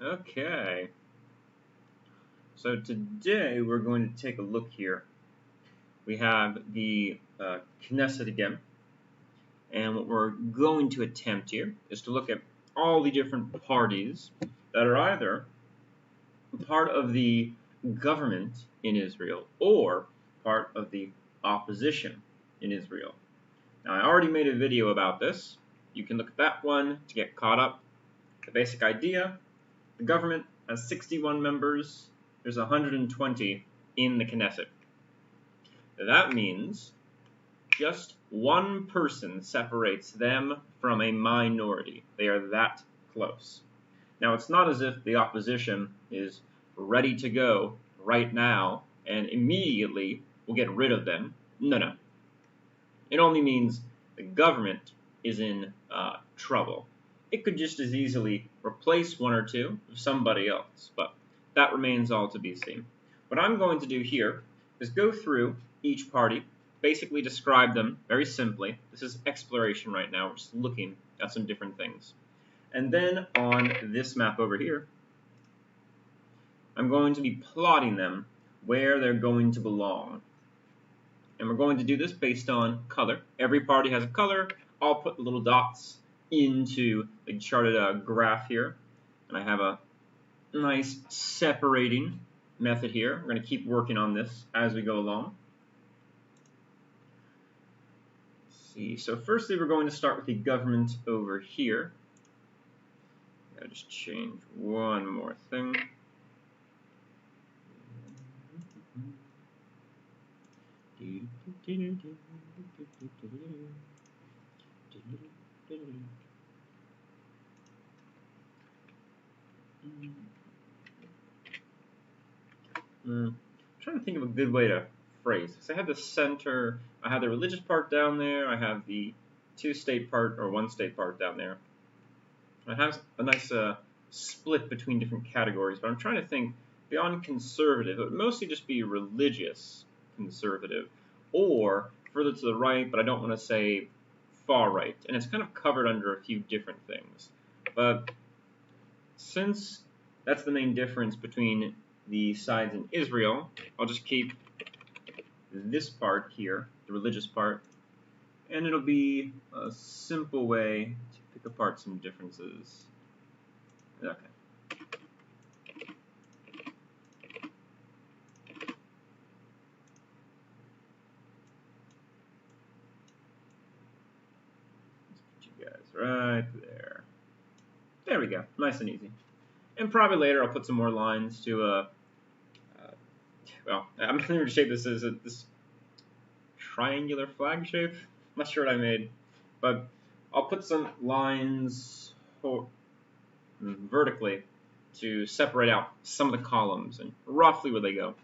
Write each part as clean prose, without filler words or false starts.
Okay. So today we're going to take a look here. We have the Knesset again. And what we're going to attempt here is to look at all the different parties that are either part of the government in Israel or part of the opposition in Israel. Now, I already made a video about this. You can look at that one to get caught up. The basic idea, the government has 61 members. There's 120 in the Knesset. That means just one person separates them from a minority. They are that close. Now, it's not as if the opposition is ready to go right now and immediately will get rid of them. No. It only means the government is in trouble. It could just as easily replace one or two with somebody else, but that remains all to be seen. What I'm going to do here is go through each party, basically describe them very simply. This is exploration right now. We're just looking at some different things. And then on this map over here, I'm going to be plotting them where they're going to belong. And we're going to do this based on color. Every party has a color. I'll put the little dots into the charted graph here. And I have a nice separating method here. We're going to keep working on this as we go along. So firstly, we're going to start with the government over here. I'll just change one more thing. I'm trying to think of a good way to phrase this. I have the center, I have the religious part down there, I have the two-state part or one-state part down there. I have a nice split between different categories, but I'm trying to think beyond conservative. It would mostly just be religious conservative, or further to the right, but I don't want to say far right. And it's kind of covered under a few different things. But since that's the main difference between the sides in Israel, I'll just keep this part here, the religious part, and it'll be a simple way to pick apart some differences. Okay. Let's put you guys right there. There we go, nice and easy. And probably later I'll put some more lines to well, I'm going to shape this as this triangular flag shape. I'm not sure what I made, but I'll put some lines vertically to separate out some of the columns and roughly where they go.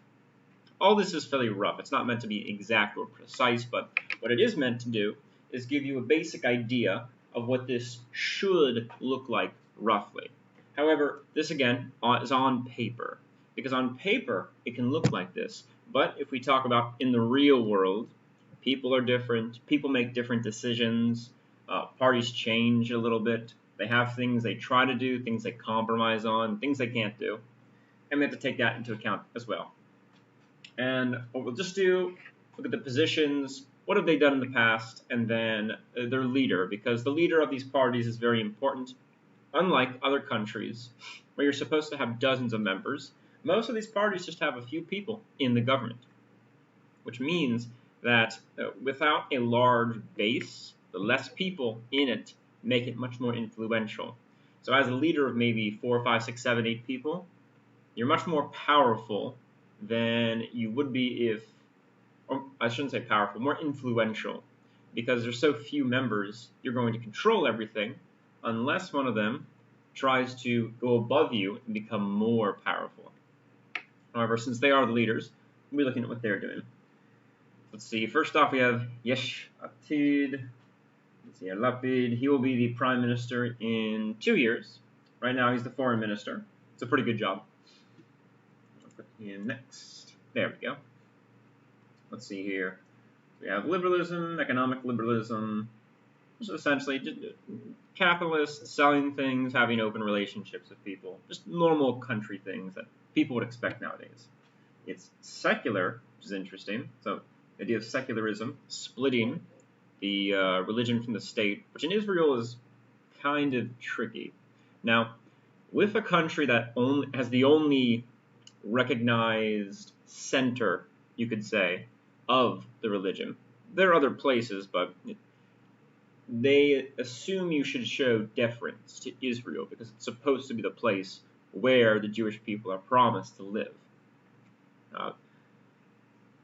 All this is fairly rough. It's not meant to be exact or precise, but what it is meant to do is give you a basic idea of what this should look like roughly. However, this again is on paper, because on paper it can look like this, but if we talk about in the real world, people are different, people make different decisions, parties change a little bit, they have things they try to do, things they compromise on, things they can't do, and we have to take that into account as well. And what we'll just do, look at the positions, what have they done in the past, and then their leader, because the leader of these parties is very important. Unlike other countries, where you're supposed to have dozens of members, most of these parties just have a few people in the government, which means that without a large base, the less people in it make it much more influential. So as a leader of maybe 4, 5, 6, 7, 8 people, you're much more powerful than you would be if, or I shouldn't say powerful, more influential, because there's so few members, you're going to control everything, unless one of them tries to go above you and become more powerful. However, since they are the leaders, we'll be looking at what they're doing. Let's see, first off we have Yesh Atid. Let's see, Lapid. He will be the prime minister in 2 years. Right now he's the foreign minister. It's a pretty good job. I'll put him next. There we go. Let's see here. We have liberalism, economic liberalism. Just essentially just capitalists selling things, having open relationships with people, just normal country things that people would expect nowadays. It's secular, which is interesting. So the idea of secularism, splitting the religion from the state, which in Israel is kind of tricky. Now, with a country that has the only recognized center, you could say, of the religion, there are other places, but they assume you should show deference to Israel because it's supposed to be the place where the Jewish people are promised to live.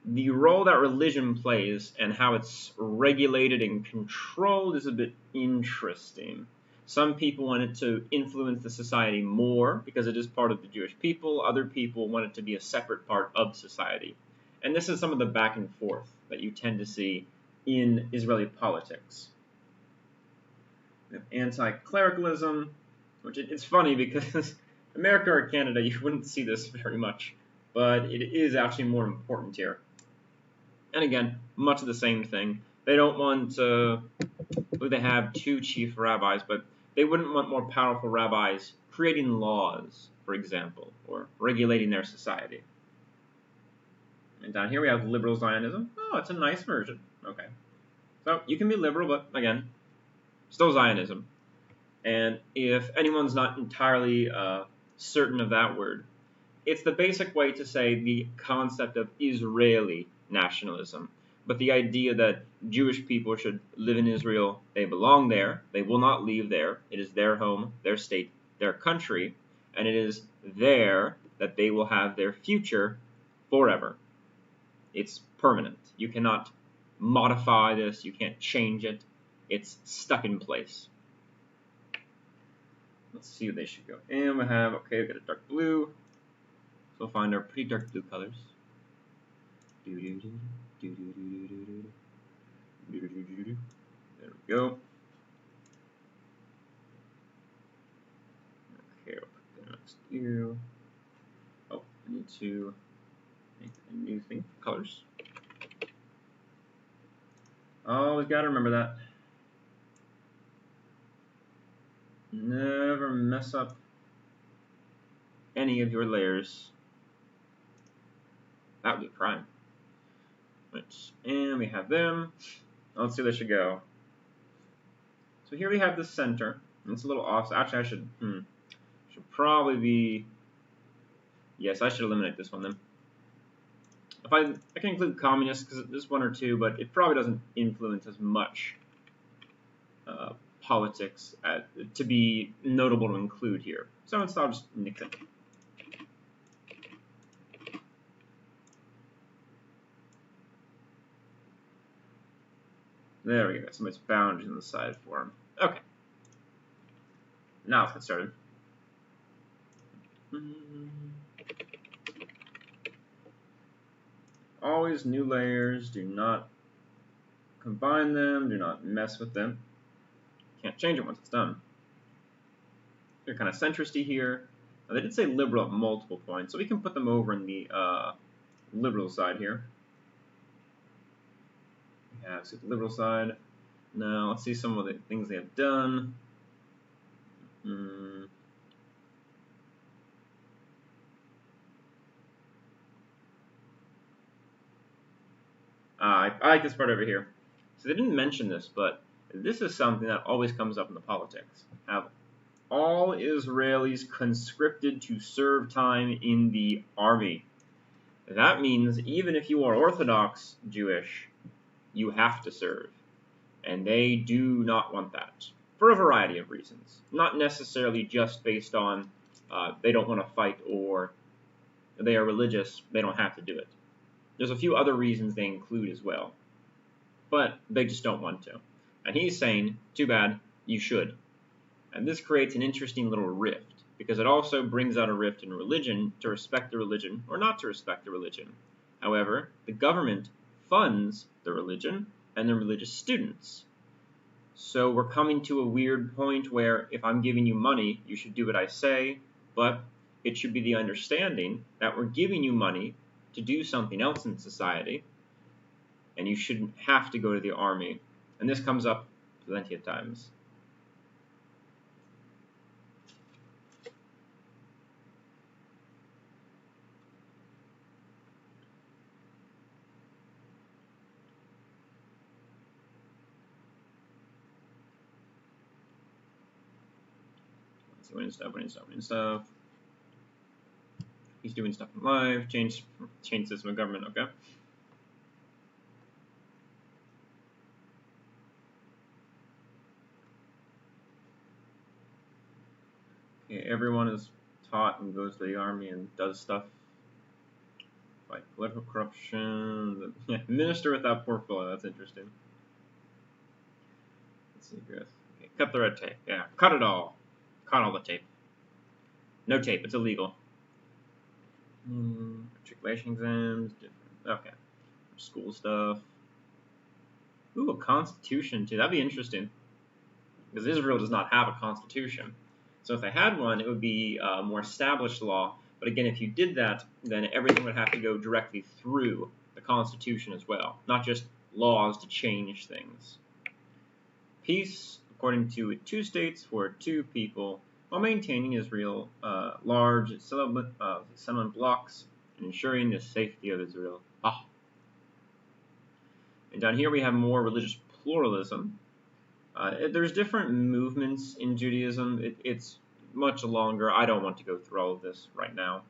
The role that religion plays and how it's regulated and controlled is a bit interesting. Some people want it to influence the society more because it is part of the Jewish people. Other people want it to be a separate part of society. And this is some of the back and forth that you tend to see in Israeli politics. Anti-clericalism, which it's funny because America or Canada, you wouldn't see this very much, but it is actually more important here. And again, much of the same thing. They don't want to, they have two chief rabbis, but they wouldn't want more powerful rabbis creating laws, for example, or regulating their society. And down here we have Liberalzionism. Oh, it's a nice version. Okay. So you can be liberal, but again, still Zionism. And if anyone's not entirely certain of that word, it's the basic way to say the concept of Israeli nationalism, but the idea that Jewish people should live in Israel, they belong there, they will not leave there, it is their home, their state, their country, and it is there that they will have their future forever. It's permanent. You cannot modify this, you can't change it, it's stuck in place. Let's see where they should go. And we have, okay, we've got a dark blue, so we'll find our pretty dark blue colors. There we go. Okay, I'll put that next to you. Oh, I need to make a new thing for colors. Always gotta remember that. Never mess up any of your layers. That would be a crime. And we have them. Let's see where they should go. So here we have the center. And it's a little off. So actually, I should probably be. Yes, I should eliminate this one then. If I can include communists because there's one or two, but it probably doesn't influence as much politics to be notable to include here. So instead, I'll just nix it. There we go. Some nice boundaries on the side for him. Okay. Now let's get started. Always new layers. Do not combine them. Do not mess with them. Can't change it once it's done. They're kind of centristy here. Now, they did say liberal at multiple points, so we can put them over in the liberal side here. Yeah, so the liberal side. Now, let's see some of the things they have done. I like this part over here. So they didn't mention this, but this is something that always comes up in the politics. Have all Israelis conscripted to serve time in the army. That means even if you are Orthodox Jewish, you have to serve. And they do not want that for a variety of reasons. Not necessarily just based on they don't want to fight or they are religious, they don't have to do it. There's a few other reasons they include as well. But they just don't want to. And he's saying, too bad, you should. And this creates an interesting little rift, because it also brings out a rift in religion to respect the religion or not to respect the religion. However, the government funds the religion and the religious students. So we're coming to a weird point where if I'm giving you money, you should do what I say, but it should be the understanding that we're giving you money to do something else in society, and you shouldn't have to go to the army. And this comes up plenty of times. Winning stuff. He's doing stuff in live. Change system of government. Okay. Okay. Everyone is taught and goes to the army and does stuff. Fight political corruption. Yeah, minister without portfolio. That's interesting. Let's see. Okay. Cut the red tape. Yeah. Cut it all. Cut all the tape. No tape. It's illegal. Matriculation exams. Okay. School stuff. Ooh, a constitution too. That'd be interesting. Because Israel does not have a constitution. So if they had one, it would be a more established law. But again, if you did that, then everything would have to go directly through the constitution as well, not just laws to change things. Peace, according to two states for two people, while maintaining Israel large settlement blocks and ensuring the safety of Israel. And down here we have more religious pluralism. There's different movements in Judaism. It's much longer. I don't want to go through all of this right now.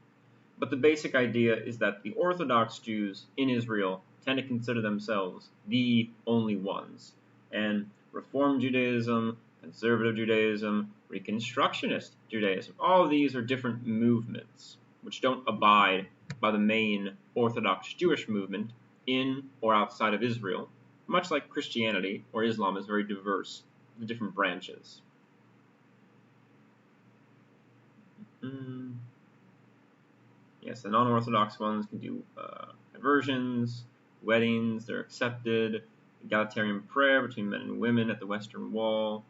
But the basic idea is that the Orthodox Jews in Israel tend to consider themselves the only ones. And Reform Judaism, Conservative Judaism, Reconstructionist Judaism, all of these are different movements which don't abide by the main Orthodox Jewish movement in or outside of Israel, much like Christianity or Islam is very diverse, the different branches. Yes, the non-Orthodox ones can do conversions, weddings, they're accepted, egalitarian prayer between men and women at the Western Wall.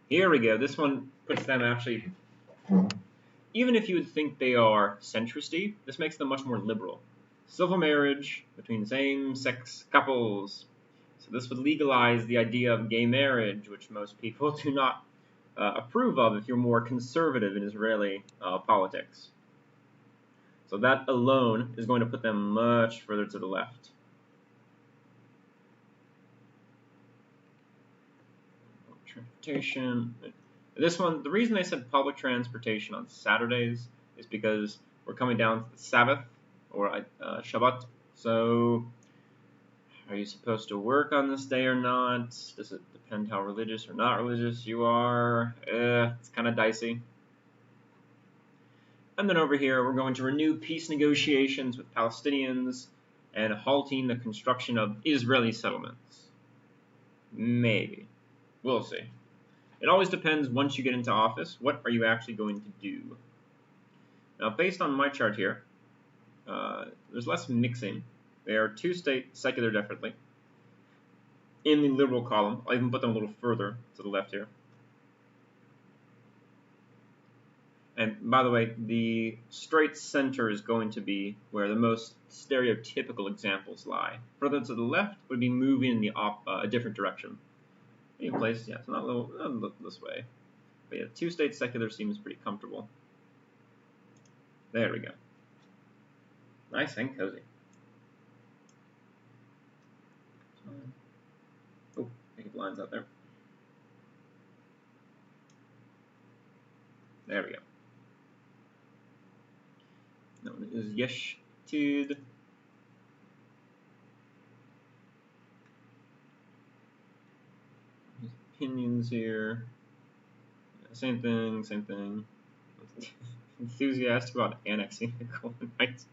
Here we go. This one puts them actually, even if you would think they are centristy, this makes them much more liberal. Civil marriage between same-sex couples. So this would legalize the idea of gay marriage, which most people do not approve of if you're more conservative in Israeli politics. So that alone is going to put them much further to the left. Transportation. This one, the reason they said public transportation on Saturdays is because we're coming down to the Sabbath, or Shabbat. So are you supposed to work on this day or not? Does it depend how religious or not religious you are? It's kind of dicey. And then over here, we're going to renew peace negotiations with Palestinians and halting the construction of Israeli settlements. Maybe. We'll see. It always depends once you get into office, what are you actually going to do? Now, based on my chart here, there's less mixing. They are two-state secular definitely. In the liberal column, I'll even put them a little further to the left here. And by the way, the straight center is going to be where the most stereotypical examples lie. Further to the left would be moving in a different direction. Any place, yeah, so not this way. But yeah, two-state secular seems pretty comfortable. There we go. Nice and cozy. Oh, any blinds out there. There we go. That one is Yesh Tid. Opinions here. Yeah, same thing. Enthusiastic about annexing the Golan Heights.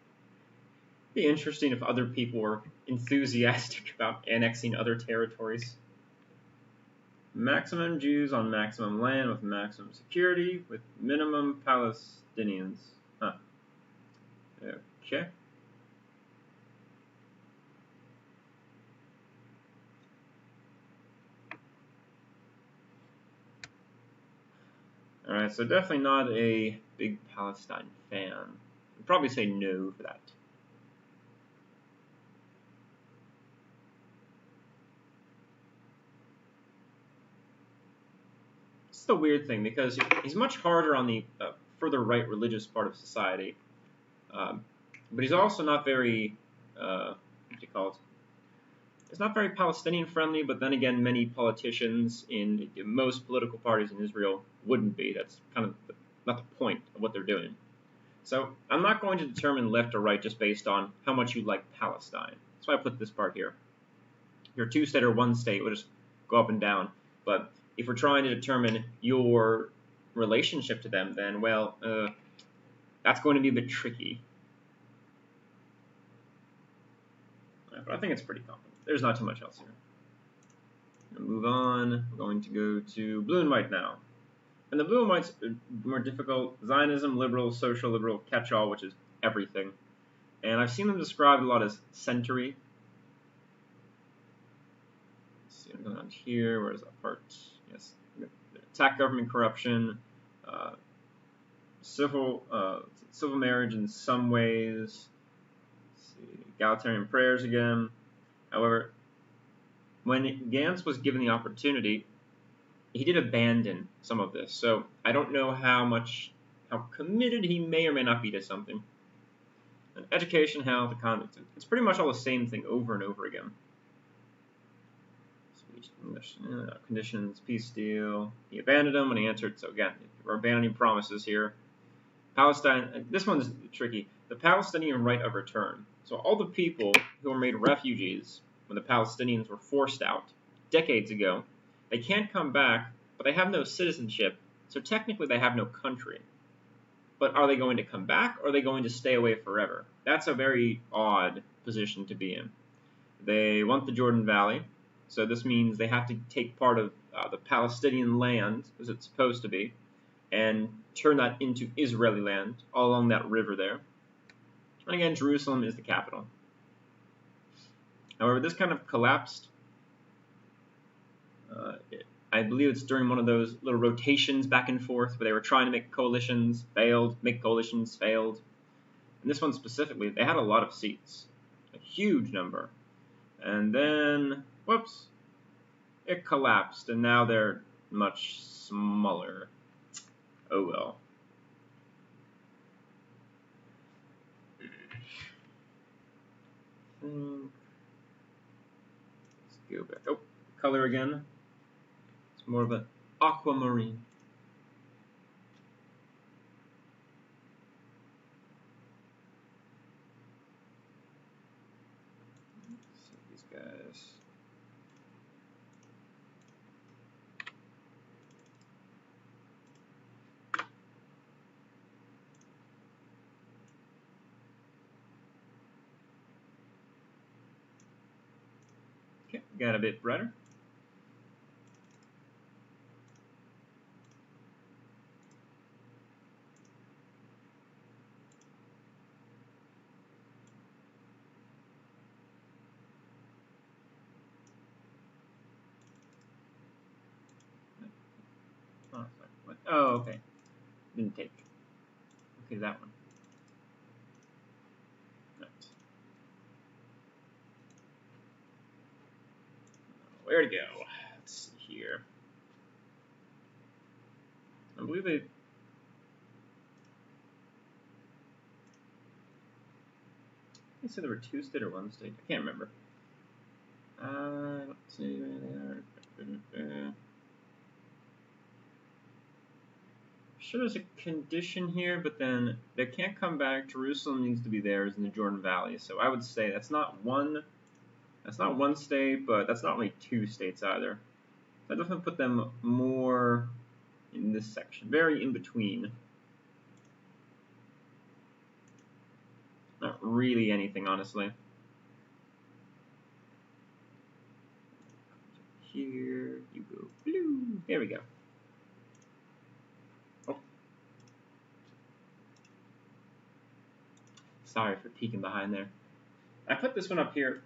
It'd be interesting if other people were enthusiastic about annexing other territories. Maximum Jews on maximum land with maximum security with minimum Palestinians. Huh. Okay. Alright, so definitely not a big Palestine fan. I'd probably say no for that. it's the weird thing, because he's much harder on the further right religious part of society, but he's also not very, what do you call it? It's not very Palestinian friendly, but then again, many politicians in most political parties in Israel wouldn't be. That's kind of not the point of what they're doing. So I'm not going to determine left or right just based on how much you like Palestine. That's why I put this part here. If you're two-state or one-state, we'll just go up and down. But if we're trying to determine your relationship to them, then, well, that's going to be a bit tricky. But I think it's pretty competent. There's not too much else here. We'll move on. We're going to go to blue and white now. And the blue and white's more difficult. Zionism, liberal, social liberal, catch-all, which is everything. And I've seen them described a lot as centery. Let's see, I'm going on here. Where is that part? Yes. Attack government corruption, civil marriage in some ways. Let's see, egalitarian prayers again. However, when Gantz was given the opportunity, he did abandon some of this. So I don't know how committed he may or may not be to something. And education, health, economics, it's pretty much all the same thing over and over again. Speech, English, conditions, peace deal. He abandoned them when he answered. So again, we're abandoning promises here. Palestine, this one's tricky. The Palestinian right of return. So all the people who were made refugees when the Palestinians were forced out decades ago, they can't come back, but they have no citizenship, so technically they have no country. But are they going to come back, or are they going to stay away forever? That's a very odd position to be in. They want the Jordan Valley, so this means they have to take part of the Palestinian land, as it's supposed to be, and turn that into Israeli land, all along that river there. And again, Jerusalem is the capital. However, this kind of collapsed. I believe it's during one of those little rotations back and forth where they were trying to make coalitions, failed, make coalitions, failed. And this one specifically, they had a lot of seats, a huge number. And then, whoops, it collapsed, and now they're much smaller. Oh well. Let's go back. Oh, color again. It's more of an aquamarine. Let's see these guys. Okay, got a bit brighter. Oh, okay. Didn't take. Okay, that one. Right. Where to go? Let's see here. I believe they said there were two state or one state. I can't remember. Let's see where they are. Sure, there's a condition here, but then they can't come back. Jerusalem needs to be theirs in the Jordan Valley. So I would say that's not one state, but that's not really two states either. I definitely put them more in this section, very in between. Not really anything, honestly. Here you go, blue. There we go. Oh. Sorry for peeking behind there. I put this one up here.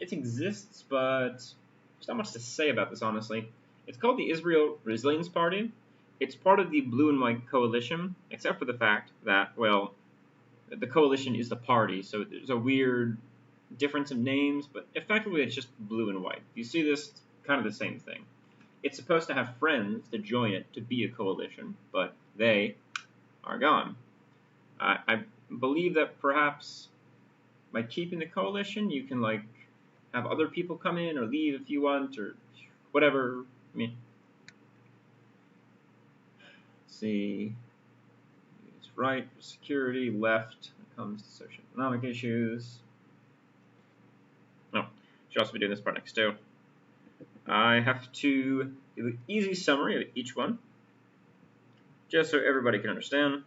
It exists, but there's not much to say about this, honestly. It's called the Israel Resilience Party. It's part of the blue and white coalition, except for the fact that, well, the coalition is the party, so there's a weird difference in names, but effectively it's just blue and white. You see this, it's kind of the same thing. it's supposed to have friends to join it to be a coalition, but they are gone. I believe that perhaps by keeping the coalition, you can like have other people come in or leave if you want or whatever. I mean, let's see. It's right for security, left when it comes to socioeconomic issues. Oh, should also be doing this part next too. I have to do an easy summary of each one, just so everybody can understand.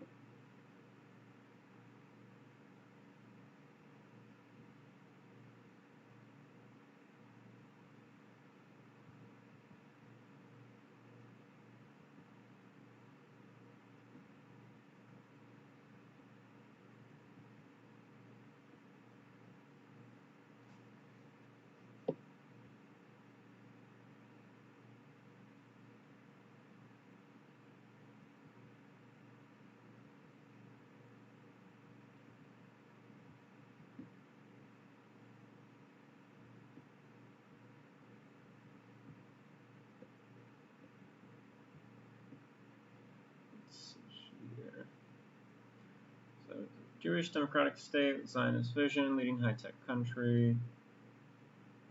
So, Jewish democratic state, Zionist vision, leading high-tech country.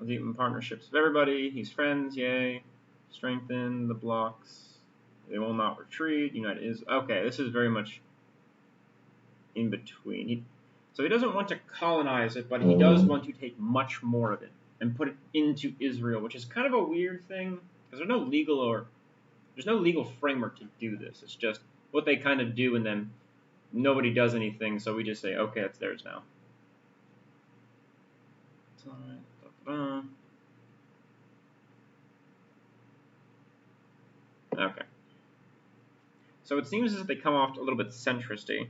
Deepen partnerships with everybody. He's friends, yay. Strengthen the blocks. They will not retreat. United is okay. This is very much in between. So he doesn't want to colonize it, but he does want to take much more of it and put it into Israel, which is kind of a weird thing because there's no legal framework to do this. It's just what they kind of do, and then nobody does anything, so we just say, okay, it's theirs now. Okay. So it seems as if they come off a little bit centristy,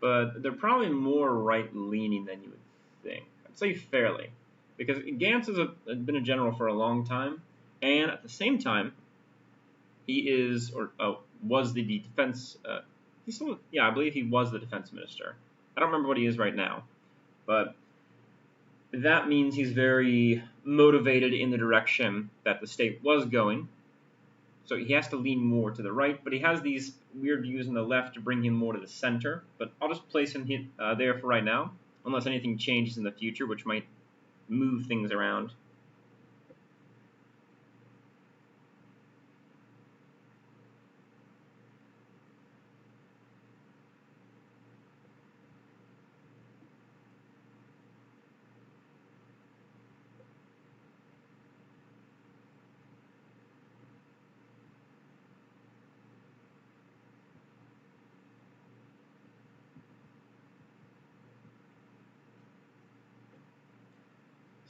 but they're probably more right-leaning than you would think. I'd say fairly, because Gantz has been a general for a long time, and at the same time, he is was the defense. I believe he was the defense minister. I don't remember what he is right now, but that means he's very motivated in the direction that the state was going. So he has to lean more to the right, but he has these weird views on the left to bring him more to the center. But I'll just place him there for right now, unless anything changes in the future, which might move things around.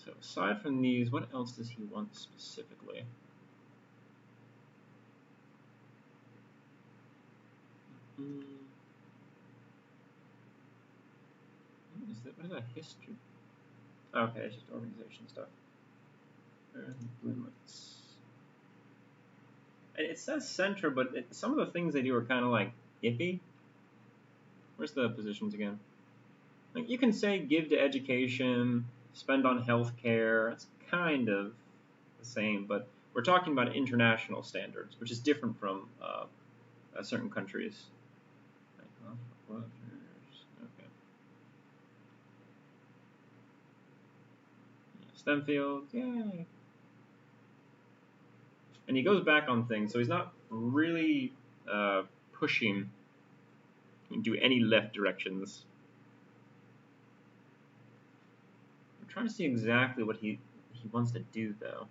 So aside from these, what else does he want specifically? What is that history? Okay, it's just organization stuff. Limits. It says center, but some of the things they do are kind of like iffy. Where's the positions again? Like you can say give to education, spend on healthcare. It's kind of the same, but we're talking about international standards, which is different from certain countries. Okay. STEM fields, yay. And he goes back on things, so he's not really pushing into any left directions. I'm trying to see exactly what he wants to do, though.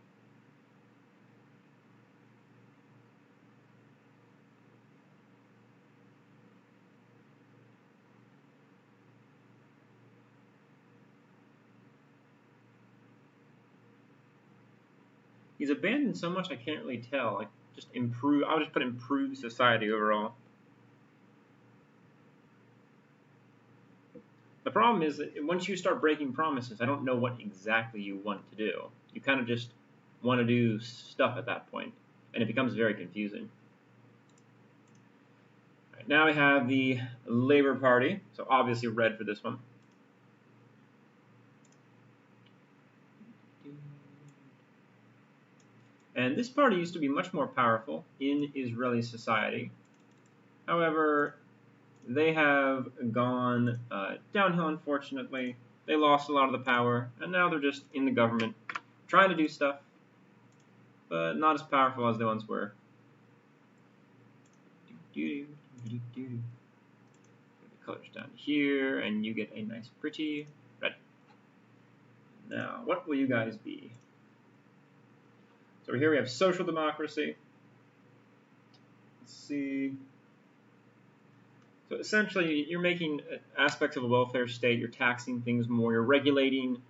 He's abandoned so much I can't really tell. Like just improve. I'll just put improve society overall. The problem is that once you start breaking promises, I don't know what exactly you want to do. You kind of just want to do stuff at that point, and it becomes very confusing. Right, now we have the Labour Party, so obviously red for this one. And this party used to be much more powerful in Israeli society. However, they have gone downhill, unfortunately. They lost a lot of the power, and now they're just in the government, trying to do stuff, but not as powerful as they once were. The colors down here, and you get a nice pretty red. Now, what will you guys be? So here we have social democracy. Let's see. So essentially, you're making aspects of a welfare state, you're taxing things more, you're regulating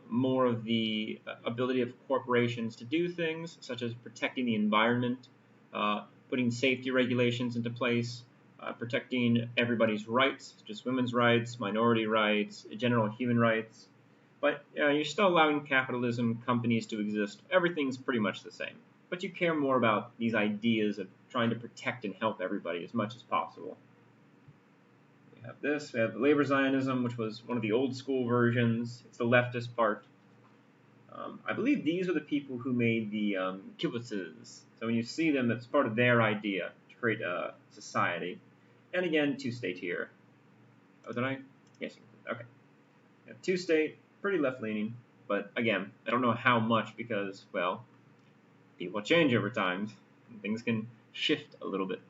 more of the ability of corporations to do things, such as protecting the environment, putting safety regulations into place, protecting everybody's rights, just women's rights, minority rights, general human rights. But you're still allowing capitalism companies to exist. Everything's pretty much the same. But you care more about these ideas of trying to protect and help everybody as much as possible. We have this. We have Liberalzionism, which was one of the old school versions. It's the leftist part. I believe these are the people who made the kibbutzes. So when you see them, it's part of their idea to create a society. And again, two-state here. Oh, did I? Yes. Okay. Two-state. Pretty left-leaning, but again, I don't know how much because, well, people change over time, and things can shift a little bit.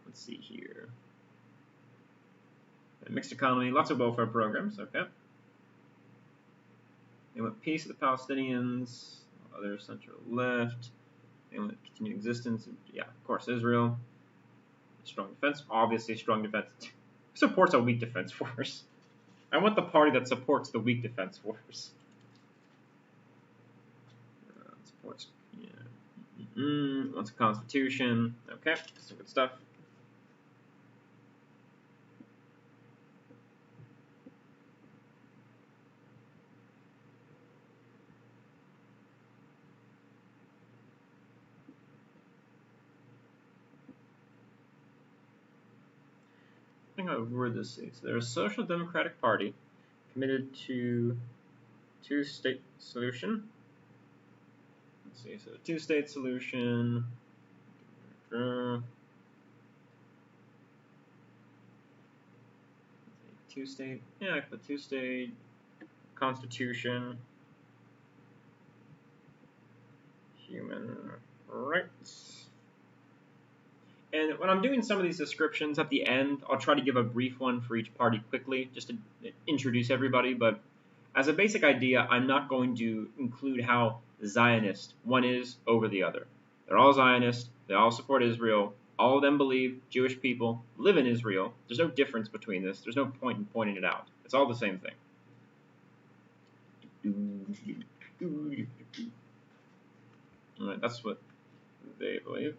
Let's see here. A mixed economy, lots of welfare programs, okay. They want peace of the Palestinians, other central left. They want continued existence, yeah, of course, Israel. Strong defense, obviously strong defense. Supports a weak defense force. I want the party that supports the weak defense force. Supports, yeah. Wants a constitution. Okay, some good stuff. I think I've word this. So they're a social democratic party committed to two-state solution. Let's see, so two-state solution. Two-state, yeah, I put two-state constitution. Human rights. And when I'm doing some of these descriptions at the end, I'll try to give a brief one for each party quickly, just to introduce everybody. But as a basic idea, I'm not going to include how Zionist one is over the other. They're all Zionist. They all support Israel. All of them believe Jewish people live in Israel. There's no difference between this. There's no point in pointing it out. It's all the same thing. All right, that's what they believe.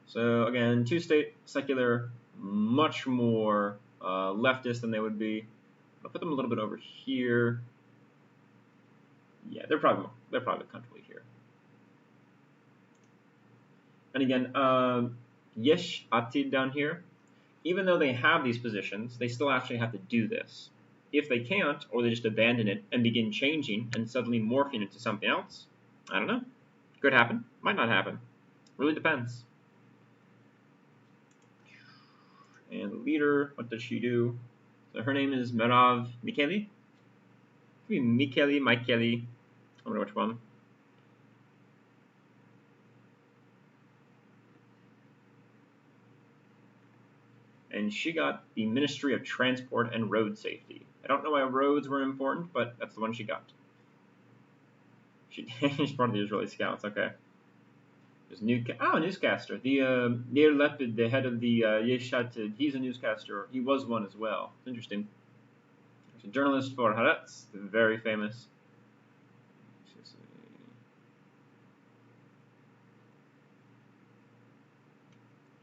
So again, two-state secular, much more leftist than they would be. I'll put them a little bit over here. Yeah, they're probably comfortably here. And again, Yesh Atid down here. Even though they have these positions, they still actually have to do this. If they can't, or they just abandon it and begin changing and suddenly morphing into something else, I don't know. Could happen. Might not happen. Really depends. And the leader, what does she do? So her name is Merav Mikeli. Could be Mikeli, Mikeli. I wonder which one. And she got the Ministry of Transport and Road Safety. I don't know why roads were important, but that's the one she got. She's part of the Israeli Scouts, okay. Newscaster. The Yair Lapid, the head of the Yesh Atid, he's a newscaster. He was one as well. It's interesting. He's a journalist for Haaretz, very famous.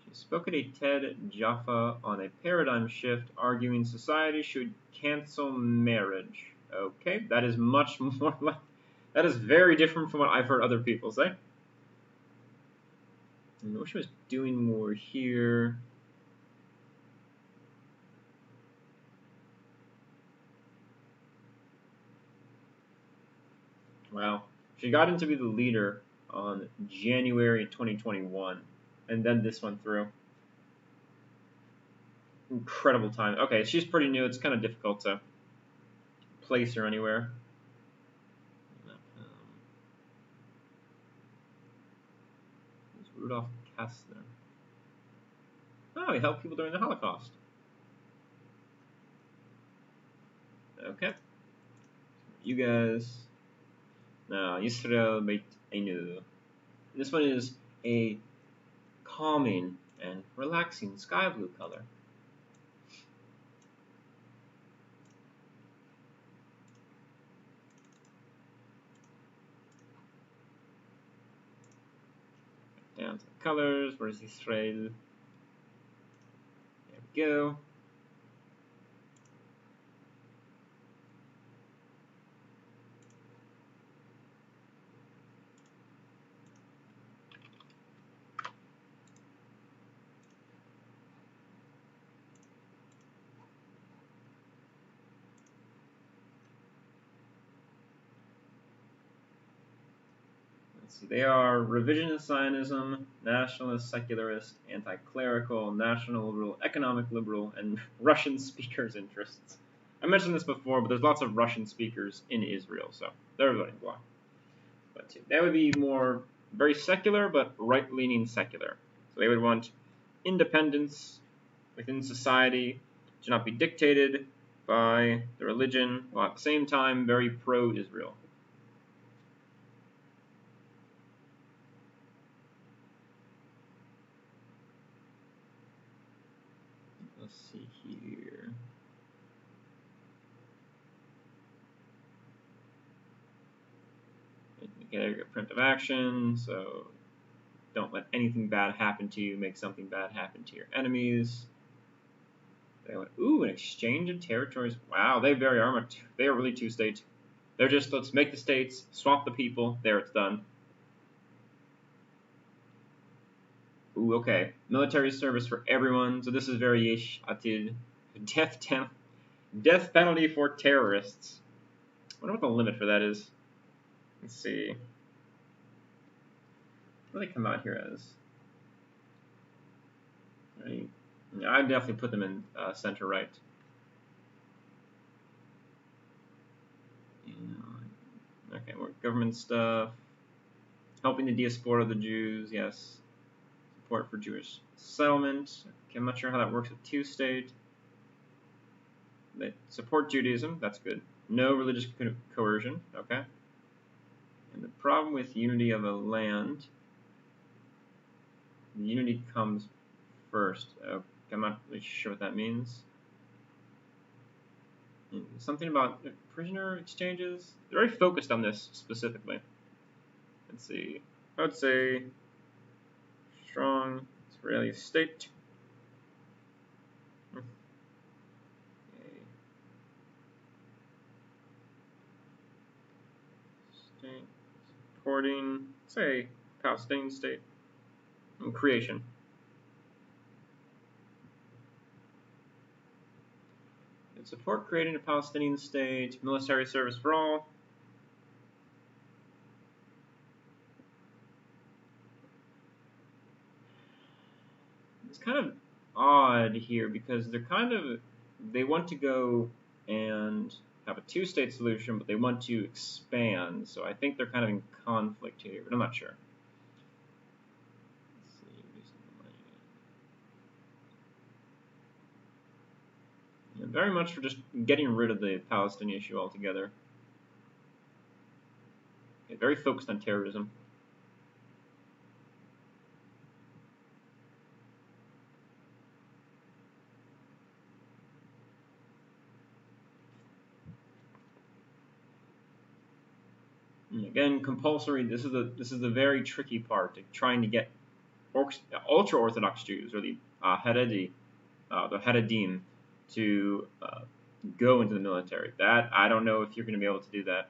She spoke at a TED Jaffa on a paradigm shift, arguing society should cancel marriage. Okay, that is much more like, that is very different from what I've heard other people say. I wish I was doing more here. Wow. She got in to be the leader on January 2021, and then this went through. Incredible time. Okay, she's pretty new. It's kind of difficult to place her anywhere. Rudolf Kastner. Oh, he helped people during the Holocaust. Okay. You guys. Now, Yisrael Beit Einu. This one is a calming and relaxing sky blue color. Down to the colors. Where's Israel? There we go. See, they are revisionist Zionism, nationalist, secularist, anti-clerical, national liberal, economic liberal, and Russian speakers' interests. I mentioned this before, but there's lots of Russian speakers in Israel, so they're voting bloc. But that would be more very secular, but right-leaning secular. So they would want independence within society to not be dictated by the religion, while at the same time very pro-Israel. Let's see here. Get a preemptive action, so don't let anything bad happen to you. Make something bad happen to your enemies. They went, ooh, an exchange of territories. Wow, they very are much. They are really two-state. They're just, let's make the states, swap the people. There, it's done. Ooh, okay. Military service for everyone. So this is very yesh atid. Death penalty for terrorists. I wonder what the limit for that is. Let's see. What do they come out here as? Right. Yeah, I'd definitely put them in center right. Okay, more government stuff. Helping the diaspora of the Jews, yes. Support for Jewish settlement. Okay, I'm not sure how that works with two-state. They support Judaism, that's good. No religious coercion, okay. And the problem with unity of a land, unity comes first. Okay, I'm not really sure what that means. Something about prisoner exchanges. They're very focused on this specifically. Let's see. I would say strong Israeli state. Okay. State supporting, say, Palestinian state and creation. Support creating a Palestinian state, military service for all. It's kind of odd here because they want to go and have a two-state solution, but they want to expand. So I think they're kind of in conflict here, but I'm not sure. Very much for just getting rid of the Palestinian issue altogether. Okay, very focused on terrorism. And again, compulsory. This is the very tricky part, trying to get ultra-Orthodox Jews, or the Haredim, to go into the military. That, I don't know if you're going to be able to do that.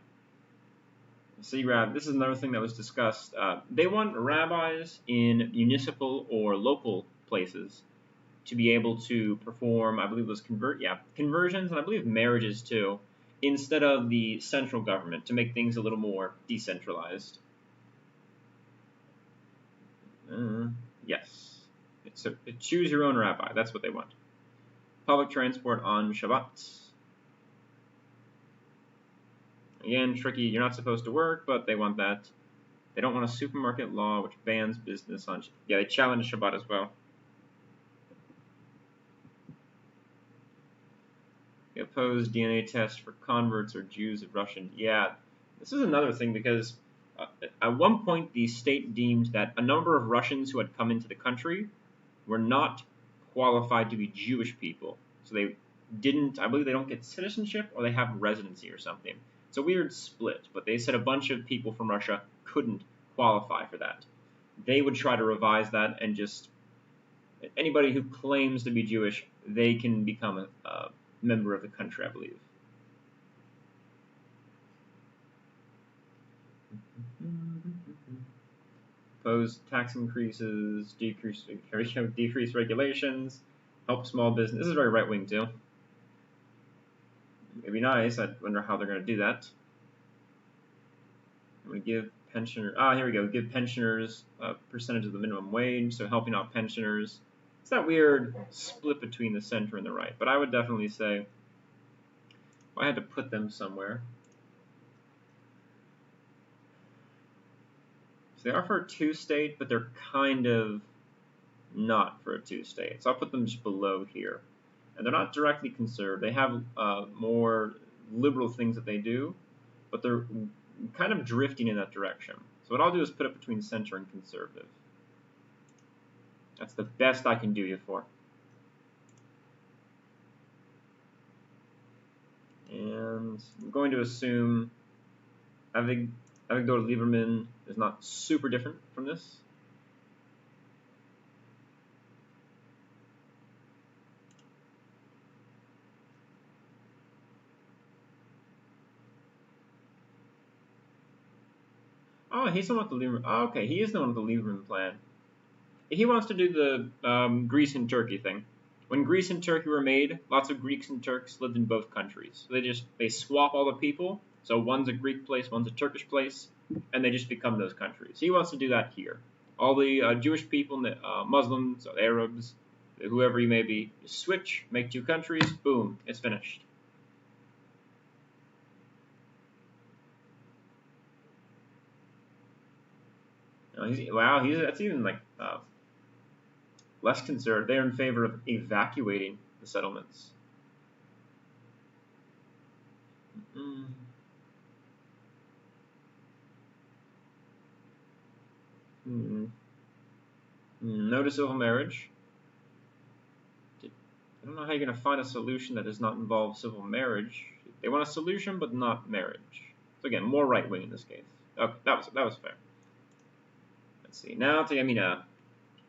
CRAB, this is another thing that was discussed. They want rabbis in municipal or local places to be able to perform, I believe it was conversions, and I believe marriages too, instead of the central government to make things a little more decentralized. Yes. So choose your own rabbi. That's what they want. Public transport on Shabbat. Again, tricky. You're not supposed to work, but they want that. They don't want a supermarket law which bans business on... Yeah, they challenge Shabbat as well. They oppose DNA tests for converts or Jews of Russian. Yeah, this is another thing because at one point the state deemed that a number of Russians who had come into the country were not qualified to be Jewish people. So they didn't, I believe they don't get citizenship or they have residency or something. It's a weird split, but they said a bunch of people from Russia couldn't qualify for that. They would try to revise that and just, anybody who claims to be Jewish, they can become a member of the country, I believe. Oppose tax increases, decrease regulations, help small business. This is very right-wing too. It'd be nice. I wonder how they're going to do that. I'm going to give pensioners. Here we go. Give pensioners a percentage of the minimum wage, so helping out pensioners. It's that weird split between the center and the right, but I would definitely say if I had to put them somewhere. So they are for a two-state, but they're kind of not for a two-state. So I'll put them just below here. And they're not directly conservative. They have more liberal things that they do, but they're kind of drifting in that direction. So what I'll do is put it between center and conservative. That's the best I can do you for. And I'm going to assume Avigdor Lieberman is not super different from this. Oh, he's the one with the Lieberman. Oh, okay, he is the one with the Lieberman plan. He wants to do the Greece and Turkey thing. When Greece and Turkey were made, lots of Greeks and Turks lived in both countries. So they swap all the people. So one's a Greek place, one's a Turkish place, and they just become those countries. He wants to do that here. All the Jewish people, Muslims, Arabs, whoever you may be, switch, make two countries, boom, it's finished. That's even like less conservative. They're in favor of evacuating the settlements. No to civil marriage. I don't know how you're going to find a solution that does not involve civil marriage. They want a solution, but not marriage. So again, more right-wing in this case. Okay, that was fair. Let's see. Now to Yamina.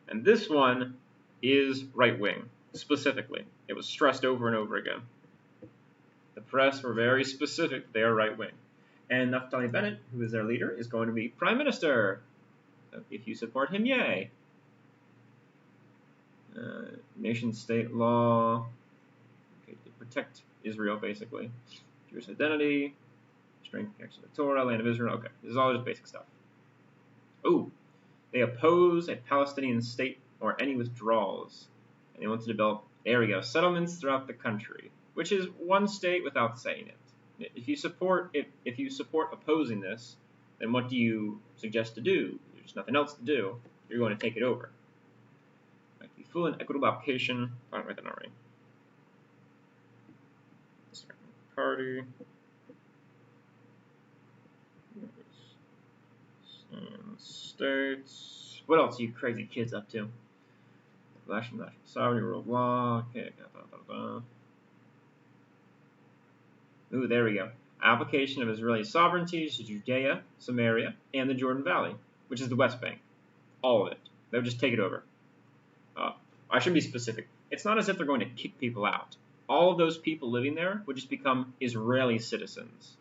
And this one is right-wing, specifically. It was stressed over and over again. The press were very specific. They are right-wing. And Naftali Bennett, who is their leader, is going to be prime minister. So if you support him, yay. Nation-state law. Okay, to protect Israel, basically. Jewish identity. Strength connection to the Torah, land of Israel. Okay, this is all just basic stuff. Ooh. They oppose a Palestinian state or any withdrawals. And they want to develop, there we go, settlements throughout the country, which is one state without saying it. If you support opposing this, then what do you suggest to do? There's nothing else to do. You're going to take it over. Like the full and equitable application. I don't write that already. Party. States. What else are you crazy kids up to? National sovereignty, rule of law. Okay. Ooh, there we go. Application of Israeli sovereignty to Judea, Samaria, and the Jordan Valley, which is the West Bank. All of it. They would just take it over. I should be specific. It's not as if they're going to kick people out. All of those people living there would just become Israeli citizens.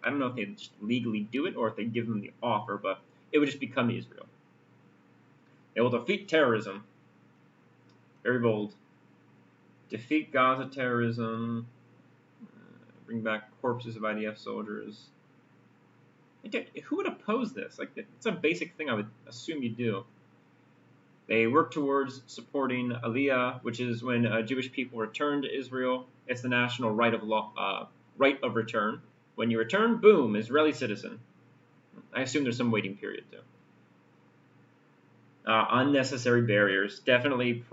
I don't know if they just legally do it or if they give them the offer, but it would just become Israel. They will defeat terrorism. Very bold. Defeat Gaza terrorism. bring back corpses of IDF soldiers. Again, who would oppose this? Like, it's a basic thing I would assume you do. They work towards supporting Aliyah, which is when Jewish people return to Israel. It's the national right of return. When you return, boom, Israeli citizen. I assume there's some waiting period too. Unnecessary barriers, definitely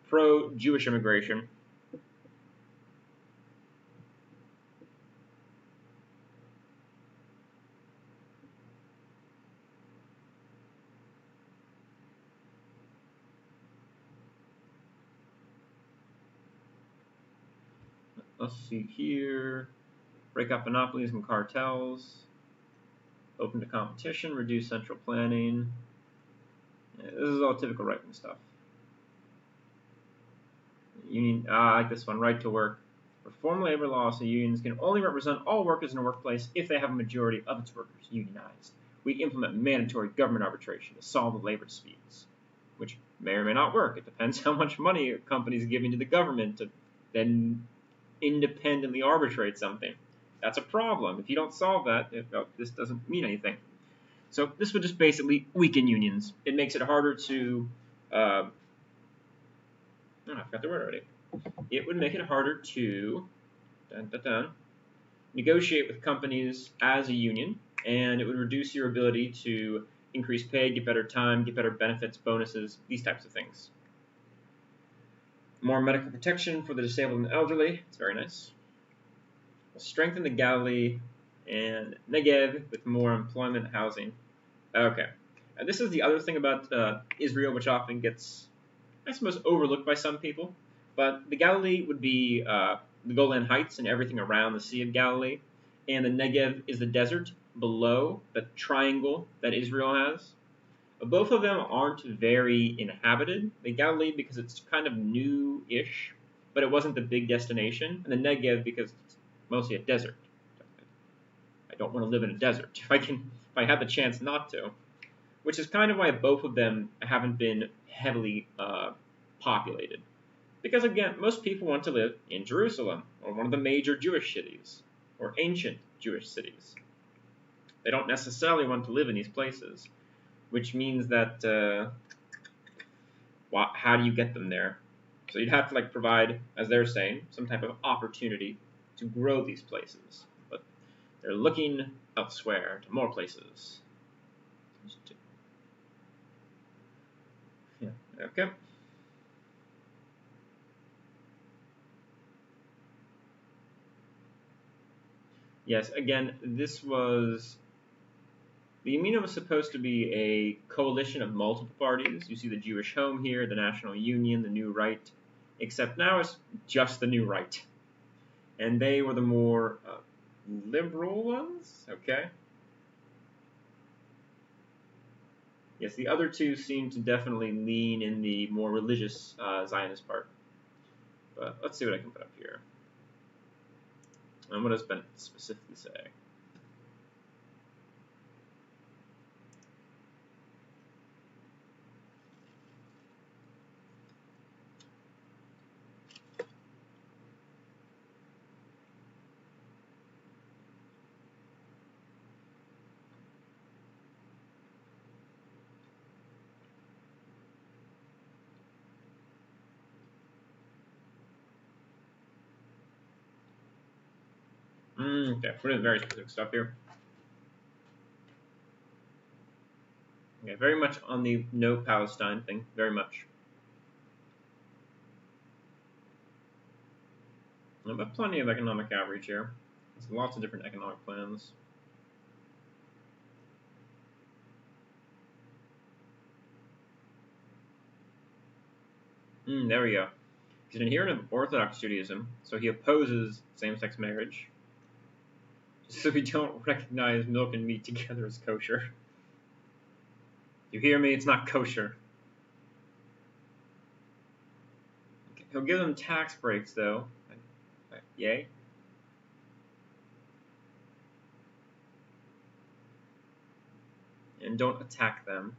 pro-Jewish immigration. Let's see here. Break up monopolies and cartels. Open to competition. Reduce central planning. Yeah, this is all typical right-wing stuff. Union. I like this one. Right to work. Reform labor laws so unions can only represent all workers in a workplace if they have a majority of its workers unionized. We implement mandatory government arbitration to solve the labor disputes, which may or may not work. It depends how much money a company is giving to the government to then independently arbitrate something. That's a problem. If you don't solve that, this doesn't mean anything. So this would just basically weaken unions. It makes it harder to I forgot the word already. It would make it harder to negotiate with companies as a union, and it would reduce your ability to increase pay, get better time, get better benefits, bonuses, these types of things. More medical protection for the disabled and elderly. It's very nice. We'll strengthen the Galilee and Negev with more employment housing. Okay. And this is the other thing about Israel, which often gets, I suppose, overlooked by some people. But the Galilee would be the Golan Heights and everything around the Sea of Galilee. And the Negev is the desert below the triangle that Israel has. Both of them aren't very inhabited. The Galilee because it's kind of new-ish, but it wasn't the big destination. And the Negev because it's mostly a desert. I don't want to live in a desert if I had the chance not to. Which is kind of why both of them haven't been heavily populated. Because again, most people want to live in Jerusalem, or one of the major Jewish cities, or ancient Jewish cities. They don't necessarily want to live in these places. Which means that, how do you get them there? So you'd have to provide, as they're saying, some type of opportunity to grow these places. But they're looking elsewhere to more places. Yeah. Okay. Yes, again, this was... The Yamina was supposed to be a coalition of multiple parties. You see the Jewish Home here, the National Union, the New Right, except now it's just the New Right. And they were the more liberal ones, okay? Yes, the other two seem to definitely lean in the more religious Zionist part. But let's see what I can put up here. And what does Bennett specifically say? Okay, put in very specific stuff here. Okay, very much on the no Palestine thing, very much. But plenty of economic outreach here. There's lots of different economic plans. There we go. He's an adherent of Orthodox Judaism, so he opposes same-sex marriage. So we don't recognize milk and meat together as kosher. You hear me? It's not kosher. He'll give them tax breaks, though. Yay. And don't attack them.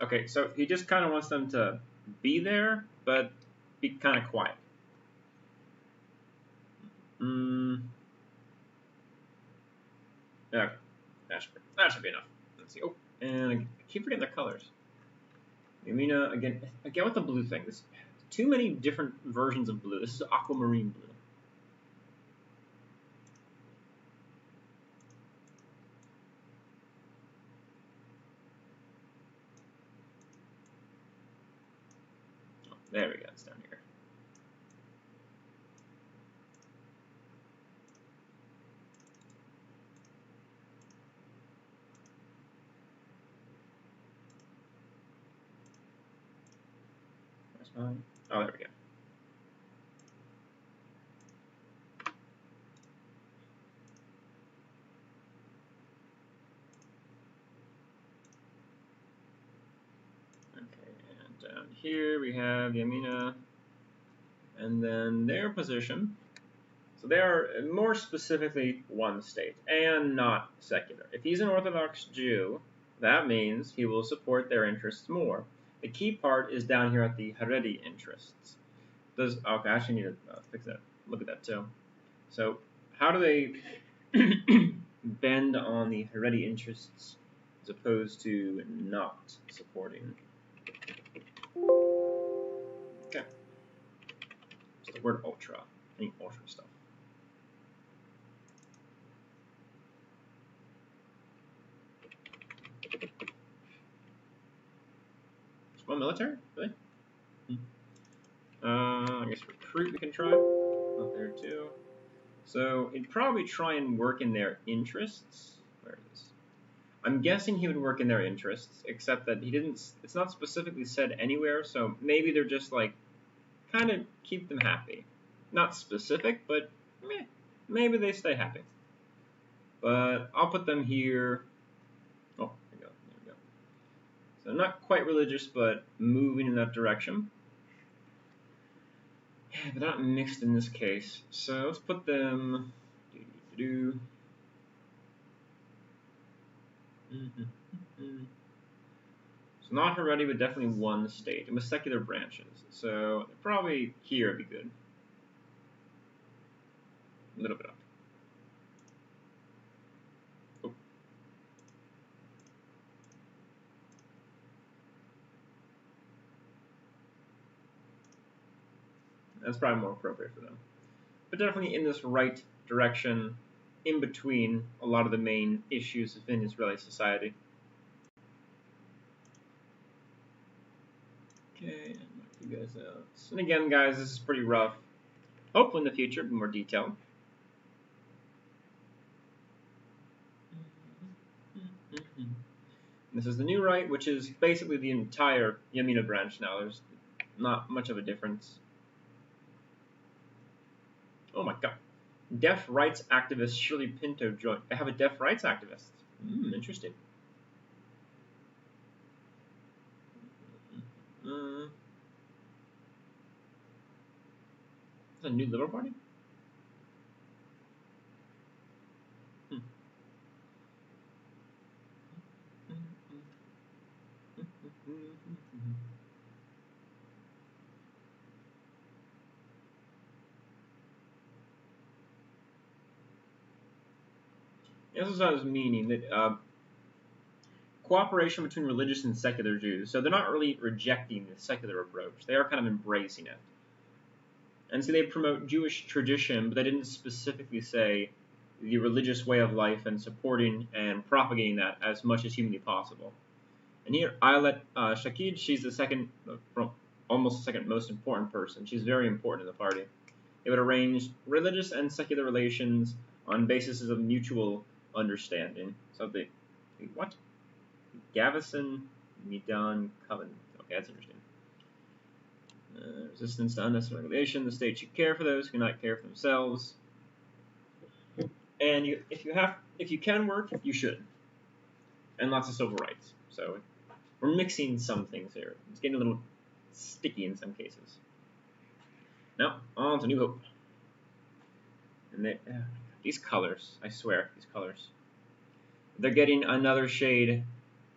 Okay, so he just kind of wants them to be there, but be kind of quiet. Okay, that should be enough. Let's see. Oh, and I keep forgetting their colors. Yamina, again with the blue thing. There's too many different versions of blue. This is aquamarine blue. Oh, there we go. It's down here. That's fine. Oh, there we go. Down here we have Yamina, and then their position. So they are more specifically one state and not secular. If he's an Orthodox Jew, that means he will support their interests more. The key part is down here at the Haredi interests. Okay, I actually need to fix that. Look at that too. So how do they bend on the Haredi interests as opposed to not supporting? Okay. So the word ultra. Any ultra stuff. Small military? Really? I guess recruit we can try. Not there too. So he'd probably try and work in their interests. Where is this? I'm guessing he would work in their interests, except that he didn't. It's not specifically said anywhere, so maybe they're just like kind of keep them happy. Not specific, but maybe they stay happy. But I'll put them here. Oh, there we go. There we go. So not quite religious, but moving in that direction. Yeah, but not mixed in this case. So let's put them. So not Haredi, but definitely one state, and with secular branches. So probably here would be good. A little bit up. Oh. That's probably more appropriate for them. But definitely in this right direction, in between a lot of the main issues within Israeli society. Okay, knock you guys out. And again, guys, this is pretty rough. Hopefully in the future, be more detailed. This is the new right, which is basically the entire Yamina branch now. There's not much of a difference. Oh my god. Deaf rights activist Shirley Pinto joined. They have a deaf rights activist. Interesting. Is that a new Liberal Party? This is what I was meaning, that cooperation between religious and secular Jews. So they're not really rejecting the secular approach. They are kind of embracing it. And so they promote Jewish tradition, but they didn't specifically say the religious way of life and supporting and propagating that as much as humanly possible. And here, Ayelet Shakid, she's the second, almost the second most important person. She's very important in the party. They would arrange religious and secular relations on basis of mutual understanding. So they, what? Gavison Midan Covenant. Okay, that's interesting. Resistance to unnecessary regulation. The state should care for those who cannot care for themselves. And if you can work, you should. And lots of civil rights. So we're mixing some things here. It's getting a little sticky in some cases. Now, on to New Hope. And these colors, I swear, these colors. They're getting another shade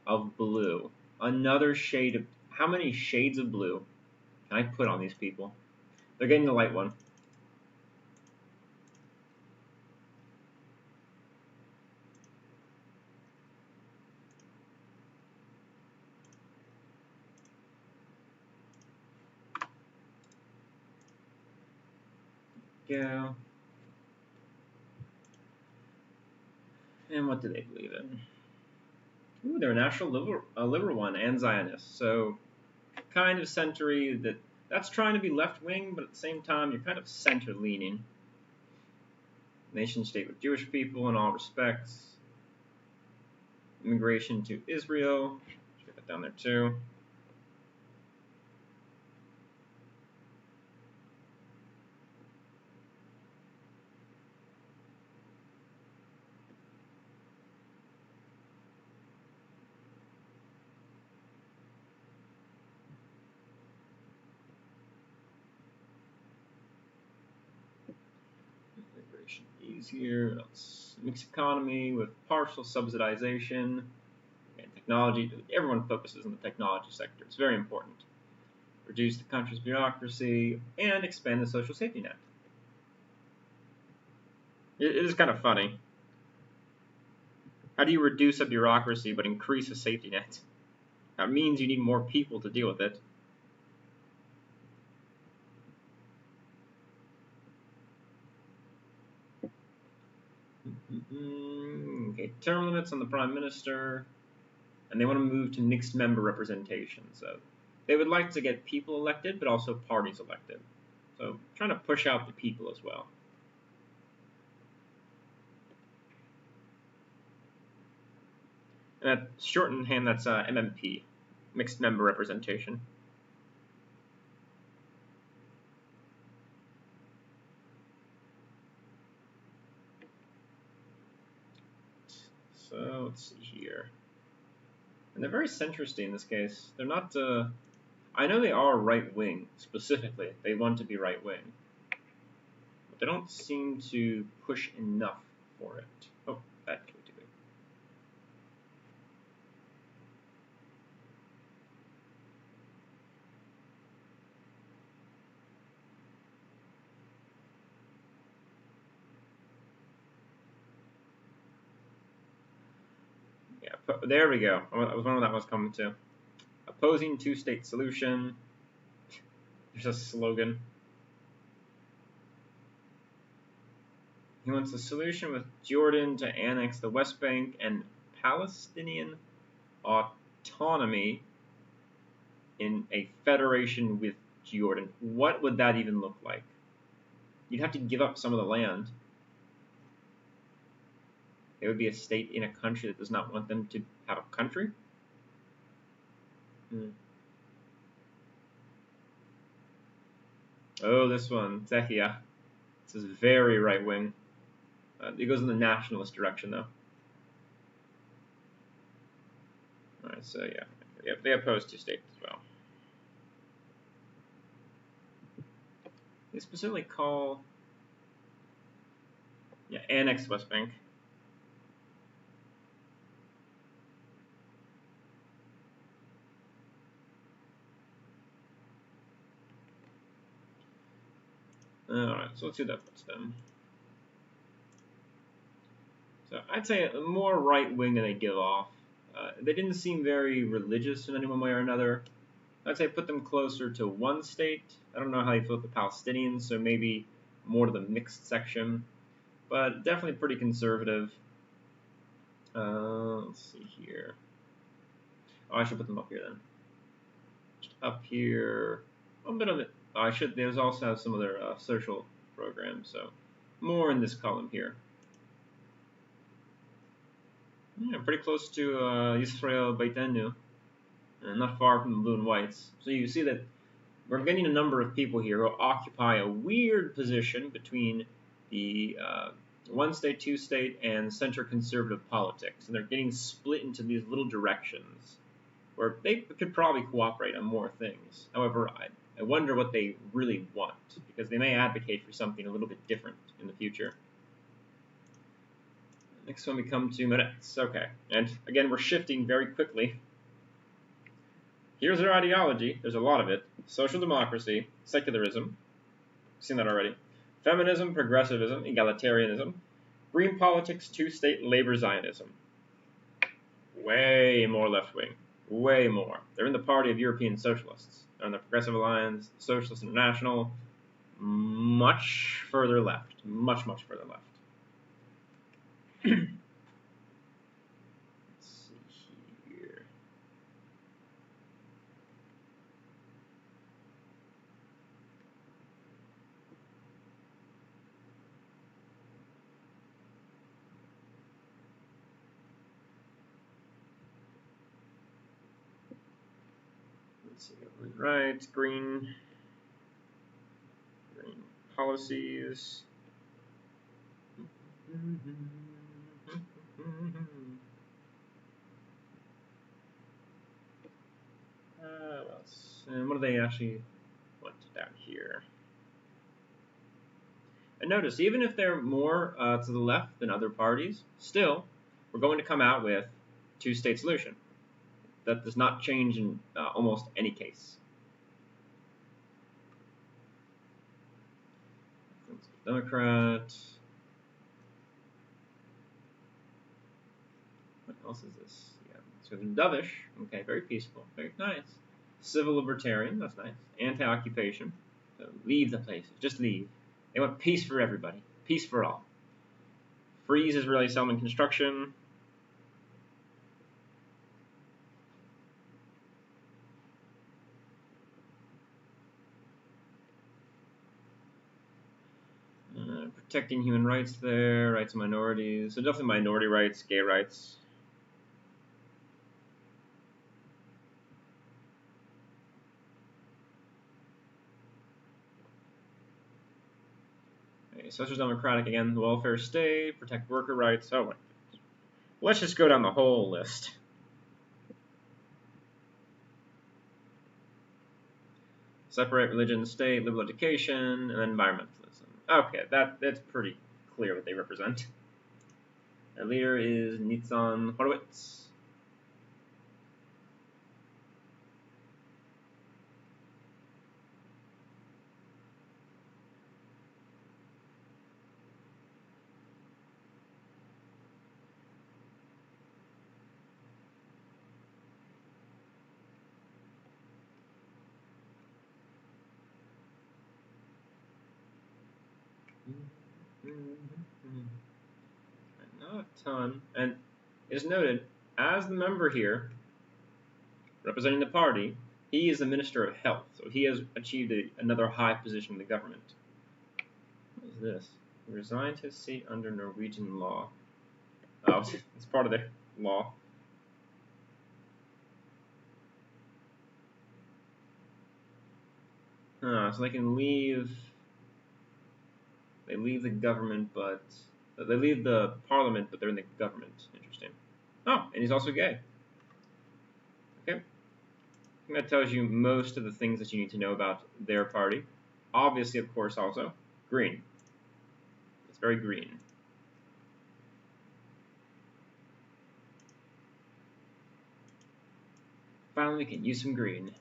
of blue. Another shade of... How many shades of blue can I put on these people? They're getting the light one. Go. And what do they believe in? Ooh, they're a national liberal one and Zionist. So kind of century that's trying to be left-wing, but at the same time, you're kind of center-leaning. Nation-state with Jewish people in all respects. Immigration to Israel. Let's get that down there too. Easier. Mixed economy with partial subsidization and technology. Everyone focuses on the technology sector. It's very important. Reduce the country's bureaucracy and expand the social safety net. It is kind of funny. How do you reduce a bureaucracy but increase a safety net? That means you need more people to deal with it. Okay, term limits on the Prime Minister, and they want to move to mixed member representation. So they would like to get people elected, but also parties elected. So trying to push out the people as well. And that shorthand, that's MMP, mixed member representation. So let's see here. And they're very centrist in this case. They're not, I know they are right-wing, specifically. They want to be right-wing. But they don't seem to push enough for it. Oh, that came too big. Yeah, there we go. I was wondering what that was coming to. Opposing two-state solution. There's a slogan. He wants a solution with Jordan to annex the West Bank and Palestinian autonomy in a federation with Jordan. What would that even look like? You'd have to give up some of the land. It would be a state in a country that does not want them to have a country? Oh, this one, Czechia. This is very right-wing. It goes in the nationalist direction, though. Alright, so yeah. They oppose two states as well. They specifically call... Yeah, annex West Bank. Alright, so let's see what that puts them. So I'd say more right-wing than they give off. They didn't seem very religious in any one way or another. I'd say put them closer to one state. I don't know how you feel with the Palestinians, so maybe more to the mixed section. But definitely pretty conservative. Let's see here. Oh, I should put them up here then. Just up here. A bit of it. Oh, I should. There's also some of their social programs, so more in this column here. Yeah, pretty close to Israel Beitenu, not far from the blue and whites. So you see that we're getting a number of people here who occupy a weird position between the one-state, two-state, and center-conservative politics, and they're getting split into these little directions where they could probably cooperate on more things. However, I wonder what they really want, because they may advocate for something a little bit different in the future. Next one we come to Meretz. Okay, and again we're shifting very quickly. Here's their ideology. There's a lot of it. Social democracy, secularism. Seen that already. Feminism, progressivism, egalitarianism, green politics, two-state labor Zionism. Way more left-wing. Way more. They're in the party of European socialists. They're in the Progressive Alliance, Socialist International. Much further left. Much, much further left. Let's see here. Let's see. Right. Green policies. What else? And what do they actually want down here? And notice, even if they're more to the left than other parties, still, we're going to come out with two-state solution. That does not change in almost any case. Democrat. What else is this? Yeah, so dovish. Okay, very peaceful, very nice. Civil libertarian, that's nice. Anti-occupation. So leave the place. Just leave. They want peace for everybody. Peace for all. Freeze Israeli settlement construction. Protecting human rights there, rights of minorities. So definitely minority rights, gay rights. Okay, social democratic again, the welfare state, protect worker rights. Oh my goodness. Let's just go down the whole list. Separate religion and state, liberal education, and environmentalism. Okay, that's pretty clear what they represent. Their leader is Nitzan Horowitz. Not a ton. And it is noted, as the member here, representing the party, he is the Minister of Health, so he has achieved another high position in the government. What is this? He resigned his seat under Norwegian law. Oh, it's part of their law. So they can leave. They leave the government, but they leave the parliament, but they're in the government. Interesting. Oh, and he's also gay. Okay. I think that tells you most of the things that you need to know about their party. Obviously, of course, also green. It's very green. Finally, we can use some green.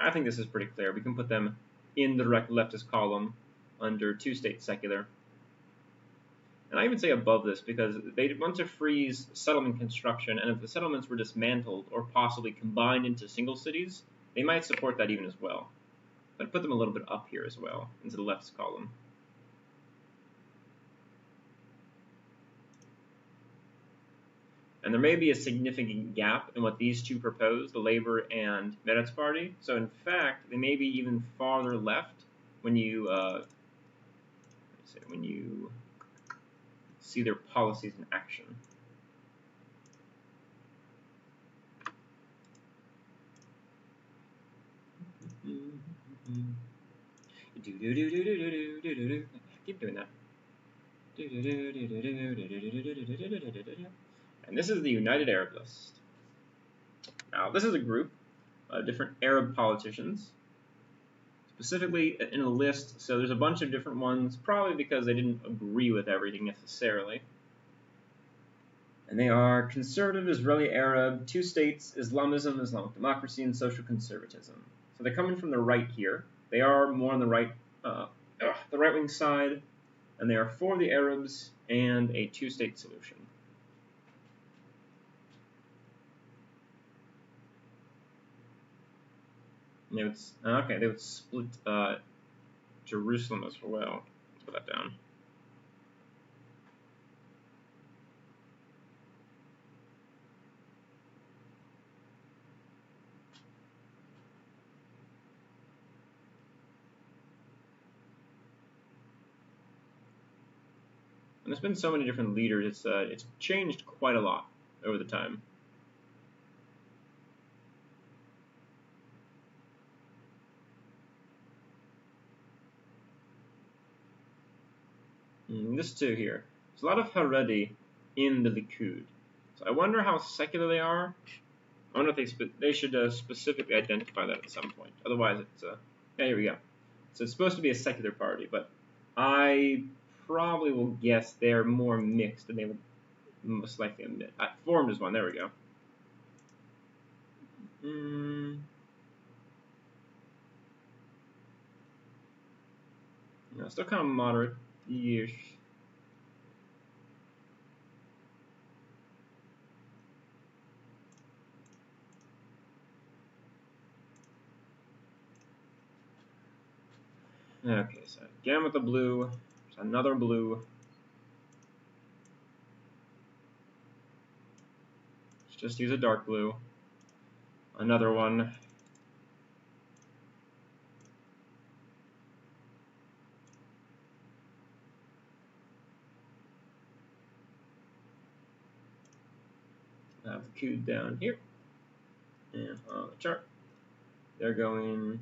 I think this is pretty clear. We can put them in the direct leftist column under two-state secular. And I even say above this because they want to freeze settlement construction, and if the settlements were dismantled or possibly combined into single cities, they might support that even as well. But put them a little bit up here as well, into the leftist column. And there may be a significant gap in what these two propose, the Labour and Meretz Party. So in fact, they may be even farther left when you see their policies in action. Keep doing that. And this is the United Arab List. Now, this is a group of different Arab politicians, specifically in a list. So there's a bunch of different ones, probably because they didn't agree with everything necessarily. And they are conservative, Israeli Arab, two states, Islamism, Islamic democracy, and social conservatism. So they're coming from the right here. They are more on the the right-wing side, and they are for the Arabs and a two-state solution. And they would split Jerusalem as well. Let's put that down. And there's been so many different leaders. It's changed quite a lot over the time. This too here. There's a lot of Haredi in the Likud. So I wonder how secular they are. I wonder if they should specifically identify that at some point. Otherwise, yeah, here we go. So it's supposed to be a secular party, but I probably will guess they're more mixed than they would most likely admit. Formed as one. There we go. No, still kind of moderate-ish. Okay, so again with the blue. There's another blue. Let's just use a dark blue. Another one. I have the Q down here. And on the chart, they're going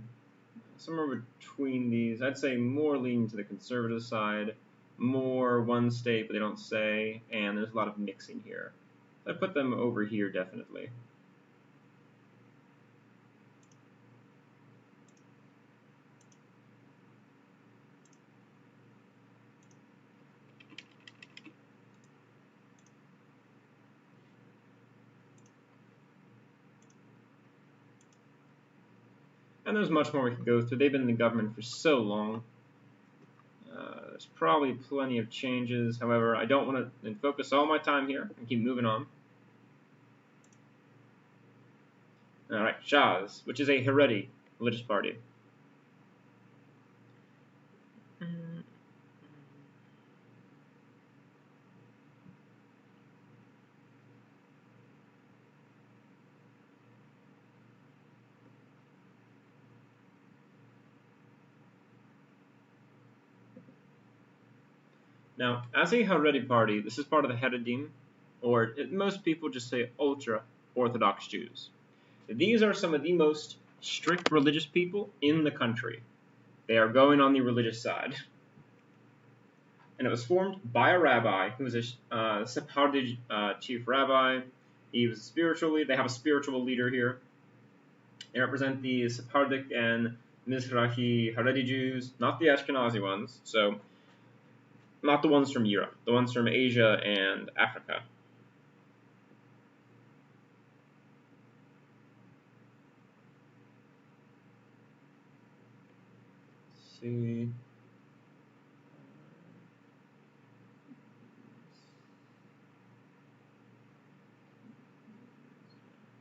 somewhere between these. I'd say more leaning to the conservative side, more one state, but they don't say, and there's a lot of mixing here. I put them over here definitely. And there's much more we could go through. They've been in the government for so long. There's probably plenty of changes. However, I don't want to focus all my time here and keep moving on. Alright, Shas, which is a Haredi religious party. Now, as a Haredi party, this is part of the Haredim, or most people just say ultra-Orthodox Jews. These are some of the most strict religious people in the country. They are going on the religious side. And it was formed by a rabbi who was a Sephardi chief rabbi. He was spiritually, they have a spiritual leader here. They represent the Sephardic and Mizrahi Haredi Jews, not the Ashkenazi ones. So, not the ones from Europe, the ones from Asia and Africa. Let's see.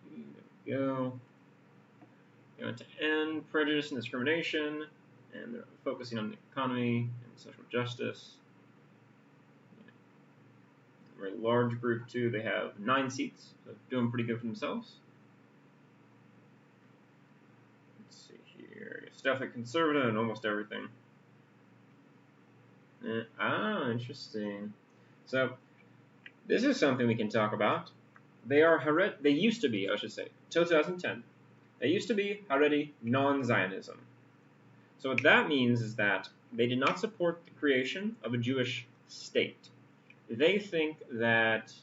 There we go. They want to end prejudice and discrimination, and they're focusing on the economy and social justice. A very large group too. They have 9 seats, so doing pretty good for themselves. Let's see here. It's definitely conservative in almost everything. Interesting. So this is something we can talk about. They used to be, I should say, till 2010. They used to be Haredi non-Zionism. So what that means is that they did not support the creation of a Jewish state. They think that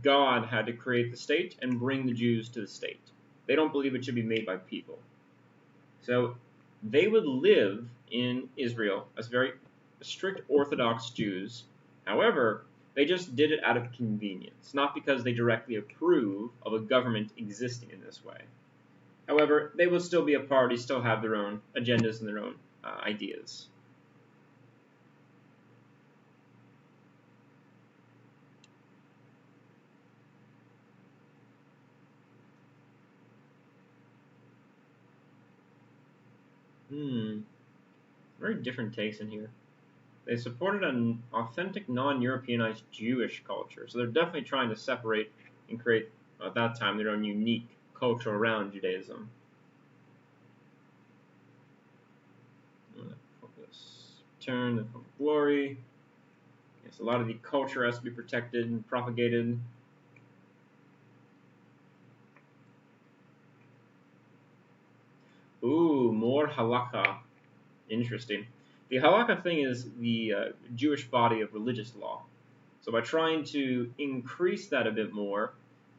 God had to create the state and bring the Jews to the state. They don't believe it should be made by people. So they would live in Israel as very strict Orthodox Jews. However, They just did it out of convenience, not because they directly approve of a government existing in this way. However, they will still be a party, still have their own agendas and their own ideas. Very different takes in here. They supported an authentic, non-Europeanized Jewish culture, so they're definitely trying to separate and create, at that time, their own unique culture around Judaism. Focus. Turn the glory. Yes, a lot of the culture has to be protected and propagated. Ooh, more halakha. Interesting. The halakha thing is the Jewish body of religious law. So by trying to increase that a bit more,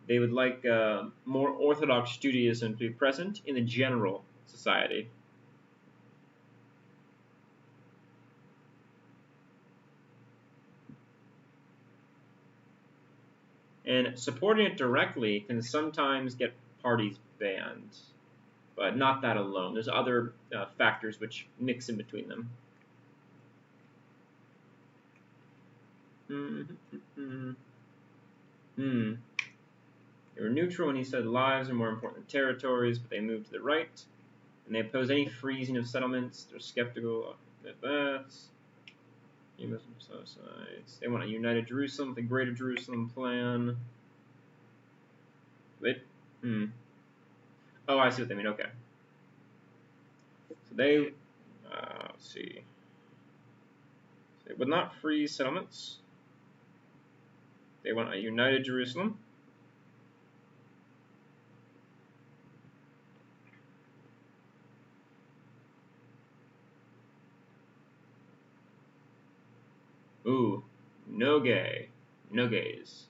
they would like more Orthodox Judaism to be present in the general society. And supporting it directly can sometimes get parties banned, but not that alone. There's other factors which mix in between them. They were neutral when he said lives are more important than territories, but they moved to the right, and they oppose any freezing of settlements. They're skeptical of that. They want a united Jerusalem, the Greater Jerusalem plan. Wait. Oh, I see what they mean. Okay. So they, let's see. They would not freeze settlements. They want a united Jerusalem. Ooh, no gay. No gays.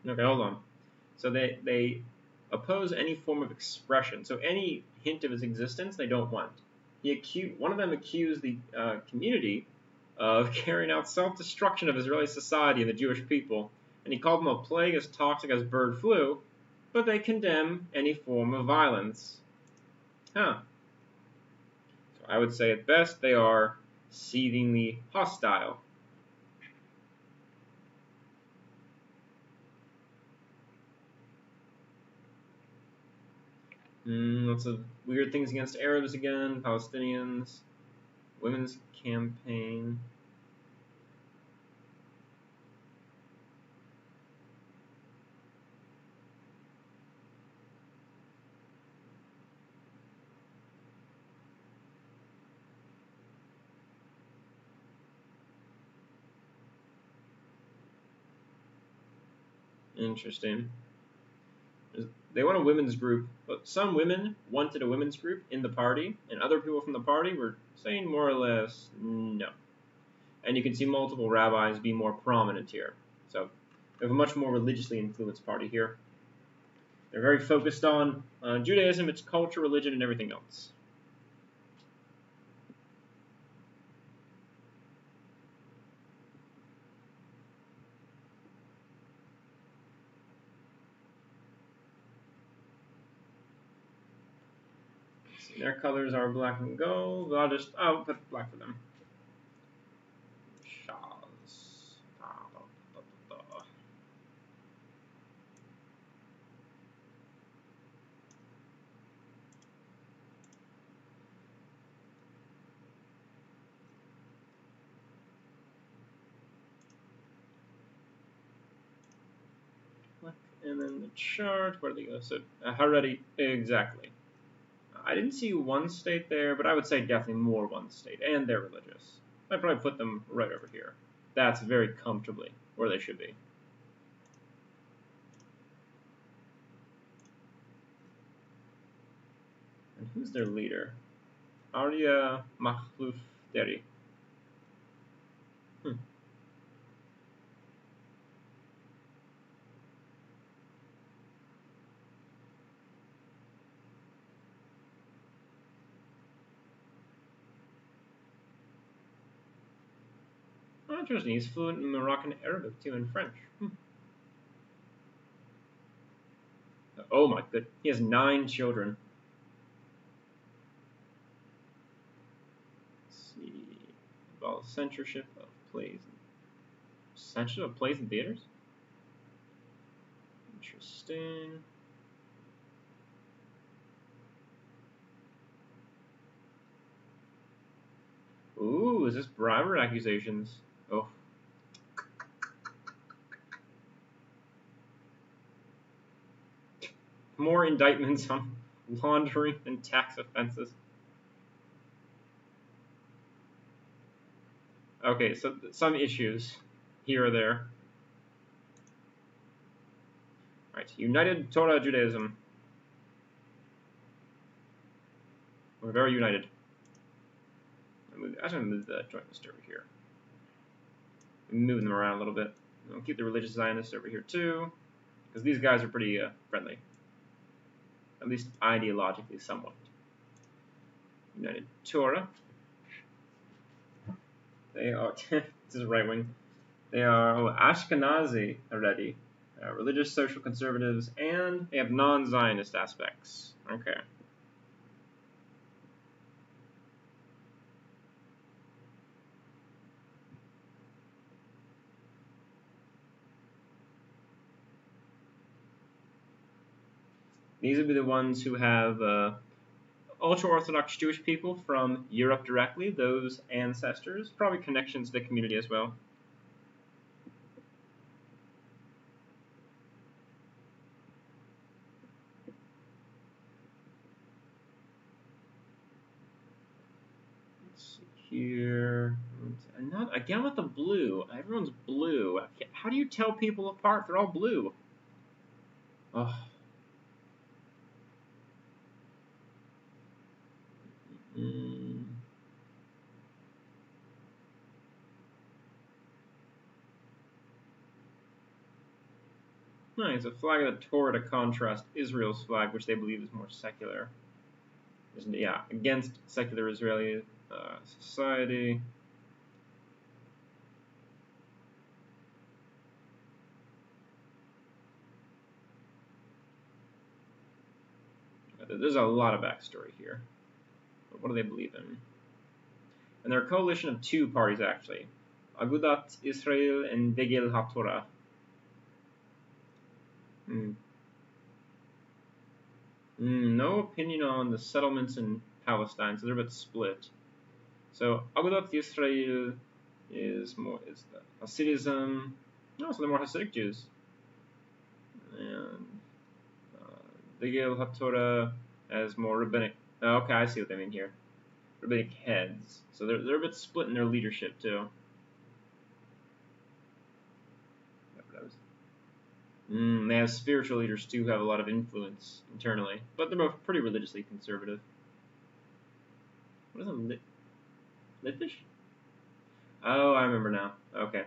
Okay, hold on. So they oppose any form of expression. So any hint of his existence they don't want. One of them accused the community of carrying out self-destruction of Israeli society and the Jewish people, and he called them a plague as toxic as bird flu, but they condemn any form of violence. So I would say at best they are seethingly hostile. Lots of weird things against Arabs again, Palestinians, women's campaign. Interesting. They want a women's group, but some women wanted a women's group in the party, and other people from the party were saying more or less no. And you can see multiple rabbis be more prominent here. So we have a much more religiously influenced party here. They're very focused on Judaism, its culture, religion, and everything else. Their colors are black and gold. I'll put black for them. Shawls. And then the chart, where do they go? So, Haredi, exactly. I didn't see one state there, but I would say definitely more one state, and they're religious. I'd probably put them right over here. That's very comfortably where they should be. And who's their leader? Arya Makhluf Deri. Oh, interesting. He's fluent in Moroccan Arabic too, and French. Oh my good. He has 9 children. Let's see. About censorship of plays. Censorship of plays and theaters? Interesting. Ooh, is this bribery accusations? Oh. More indictments on laundering and tax offenses. Okay, so some issues here or there. Alright, United Torah Judaism. We're very united. I'm going to move the joint list over here. I'm moving them around a little bit. I'll keep the religious Zionists over here too, because these guys are pretty friendly. At least ideologically, somewhat. United Torah. They are, this is right wing. They are Ashkenazi already. Religious social conservatives, and they have non-Zionist aspects. Okay. These would be the ones who have ultra-Orthodox Jewish people from Europe directly, those ancestors, probably connections to the community as well. Let's see here. And not again with the blue. Everyone's blue. How do you tell people apart? They're all blue. Oh. Nice, a flag of the Torah to contrast Israel's flag, which they believe is more secular. Yeah, against secular Israeli society. There's a lot of backstory here. But what do they believe in? And they're a coalition of 2 parties, actually. Agudat Israel and Degel HaTorah. No opinion on the settlements in Palestine, so they're a bit split. So Agudat Israel is the Hasidism. No, so they're more Hasidic Jews. And Degel HaTorah as more rabbinic. Oh, okay, I see what they mean here. Rabbinic heads. So they're a bit split in their leadership too. They have spiritual leaders too who have a lot of influence internally, but they're both pretty religiously conservative. What is a Litvish? Oh, I remember now. Okay.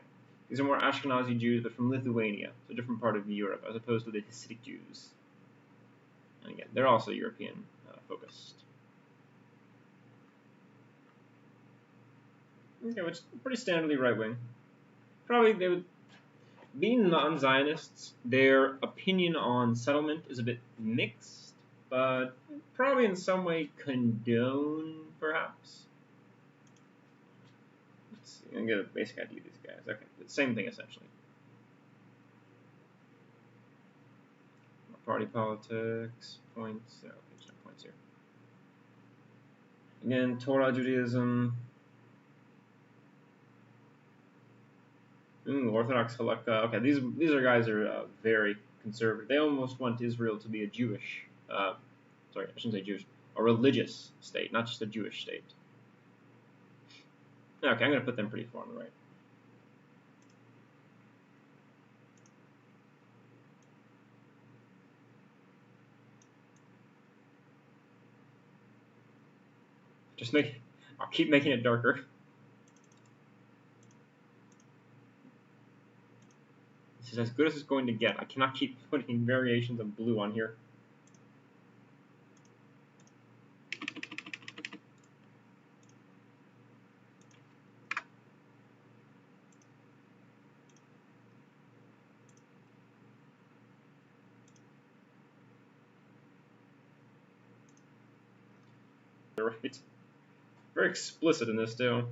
These are more Ashkenazi Jews, but from Lithuania, so a different part of Europe, as opposed to the Hasidic Jews. And again, they're also European focused. Okay, which is pretty standardly right wing. Probably they would. Being non-Zionists, their opinion on settlement is a bit mixed, but probably in some way condone, perhaps. Let's see, I'm going to get a basic idea of these guys. Okay, the same thing essentially. Party politics, points, okay, there's no points here. Again, Torah Judaism. Orthodox Halakha. Okay, these guys are very conservative. They almost want Israel to be a Jewish, sorry, I shouldn't say Jewish, a religious state, not just a Jewish state. Okay, I'm going to put them pretty far on the right. I'll keep making it darker. This is as good as it's going to get. I cannot keep putting variations of blue on here. the right. Very explicit in this too.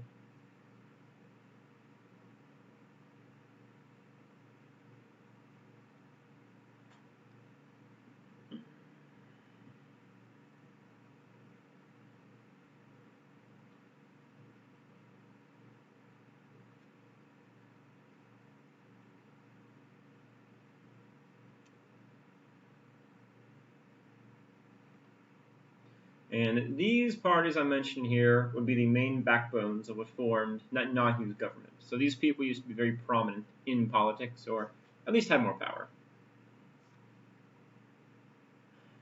And these parties I mentioned here would be the main backbones of what formed Netanyahu's government. So these people used to be very prominent in politics, or at least had more power.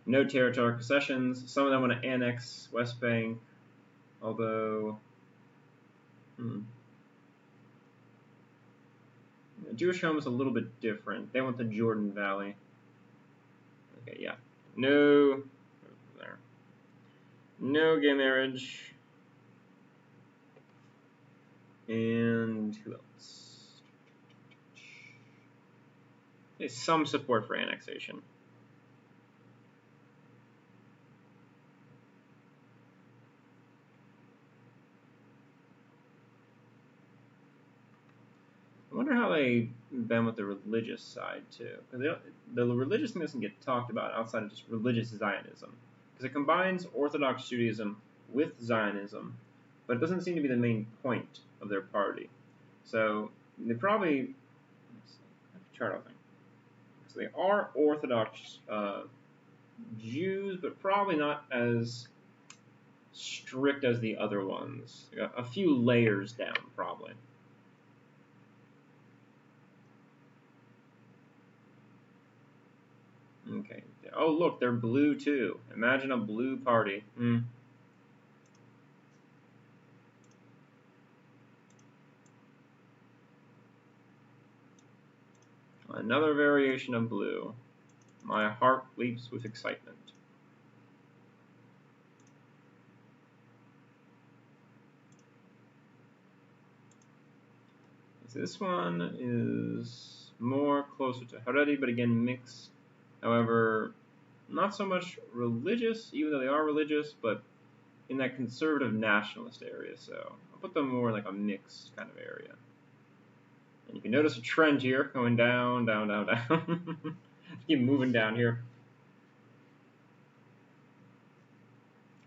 No territorial concessions. Some of them want to annex West Bank, although the Jewish home is a little bit different. They want the Jordan Valley. Okay, yeah. No, there. No gay marriage. And who else? There's some support for annexation. I wonder how they've been with the religious side too, because the religious thing doesn't get talked about outside of just religious Zionism, because it combines Orthodox Judaism with Zionism, but it doesn't seem to be the main point of their party. So they probably, let's see, I have to chart out thing. So they are Orthodox Jews, but probably not as strict as the other ones. A few layers down, probably. Okay. Oh, look, they're blue too. Imagine a blue party. Another variation of blue. My heart leaps with excitement. So this one is more closer to Haredi, but again mixed. However, not so much religious, even though they are religious, but in that conservative nationalist area. So I'll put them more in like a mixed kind of area. And you can notice a trend here going down, down, down, down. Keep moving down here.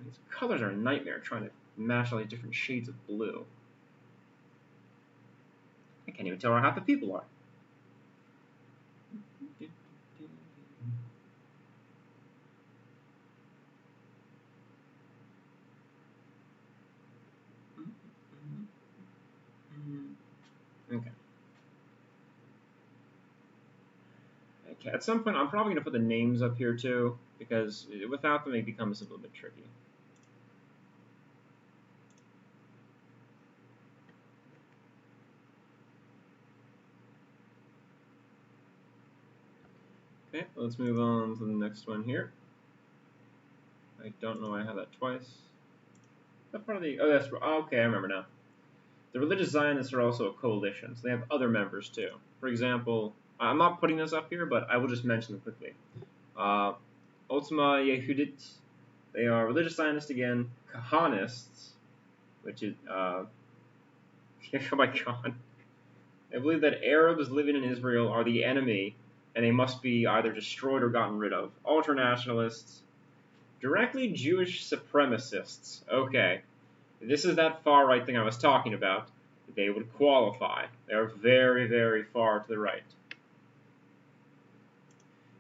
These colors are a nightmare trying to match all these different shades of blue. I can't even tell where half the people are. Okay. Okay, at some point I'm probably going to put the names up here too, because without them it becomes a little bit tricky. Okay, let's move on to the next one here. I don't know why I have that twice. That's part of the, oh, that's, okay, I remember now. The religious Zionists are also a coalition, so they have other members too. For example, I'm not putting this up here, but I will just mention them quickly. Ultima Yehudit, they are religious Zionists again. Kahanists, which is, oh my god. They believe that Arabs living in Israel are the enemy, and they must be either destroyed or gotten rid of. Ultranationalists, directly Jewish supremacists. Okay, this is that far-right thing I was talking about. They would qualify. They are very, very far to the right.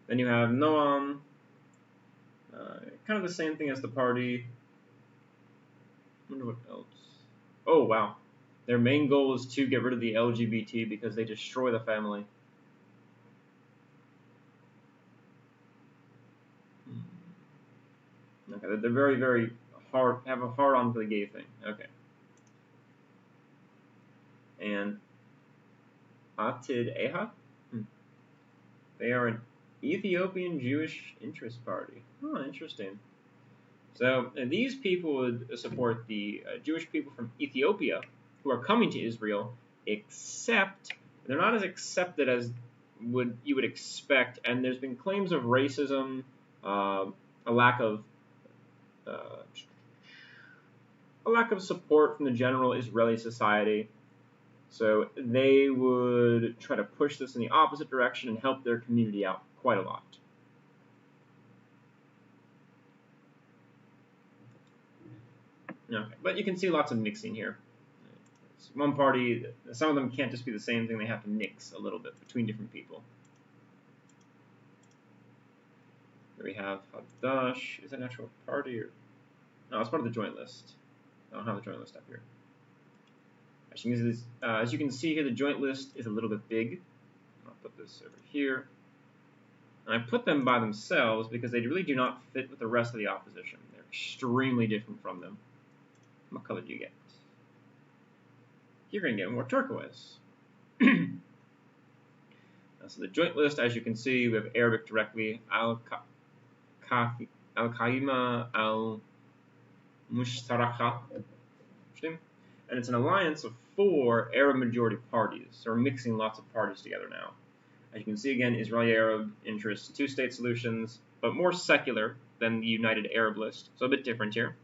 Then you have Noam, kind of the same thing as the party. I wonder what else. Oh, wow. Their main goal is to get rid of the LGBT because they destroy the family. Okay, they're very, very hard, have a hard on for the gay thing. Okay. And Atid Eha? They are an Ethiopian Jewish interest party. Oh, interesting. So these people would support the Jewish people from Ethiopia who are coming to Israel, except they're not as accepted as you would expect, and there's been claims of racism, a lack of a lack of support from the general Israeli society. So they would try to push this in the opposite direction and help their community out quite a lot. Okay, but you can see lots of mixing here. It's one party, some of them can't just be the same thing, they have to mix a little bit between different people. Here we have Hadash. Is that an actual party? Or no, it's part of the joint list. I don't have the joint list up here. As you can see here, the joint list is a little bit big. I'll put this over here. And I put them by themselves because they really do not fit with the rest of the opposition. They're extremely different from them. What color do you get? You're going to get more turquoise. So the joint list, as you can see, we have Arabic directly, Al-Qaima Al-Mushtaraka, and it's an alliance of 4 Arab majority parties. So we're mixing lots of parties together now. As you can see again, Israeli Arab interests, 2-state solutions, but more secular than the United Arab List, so a bit different here.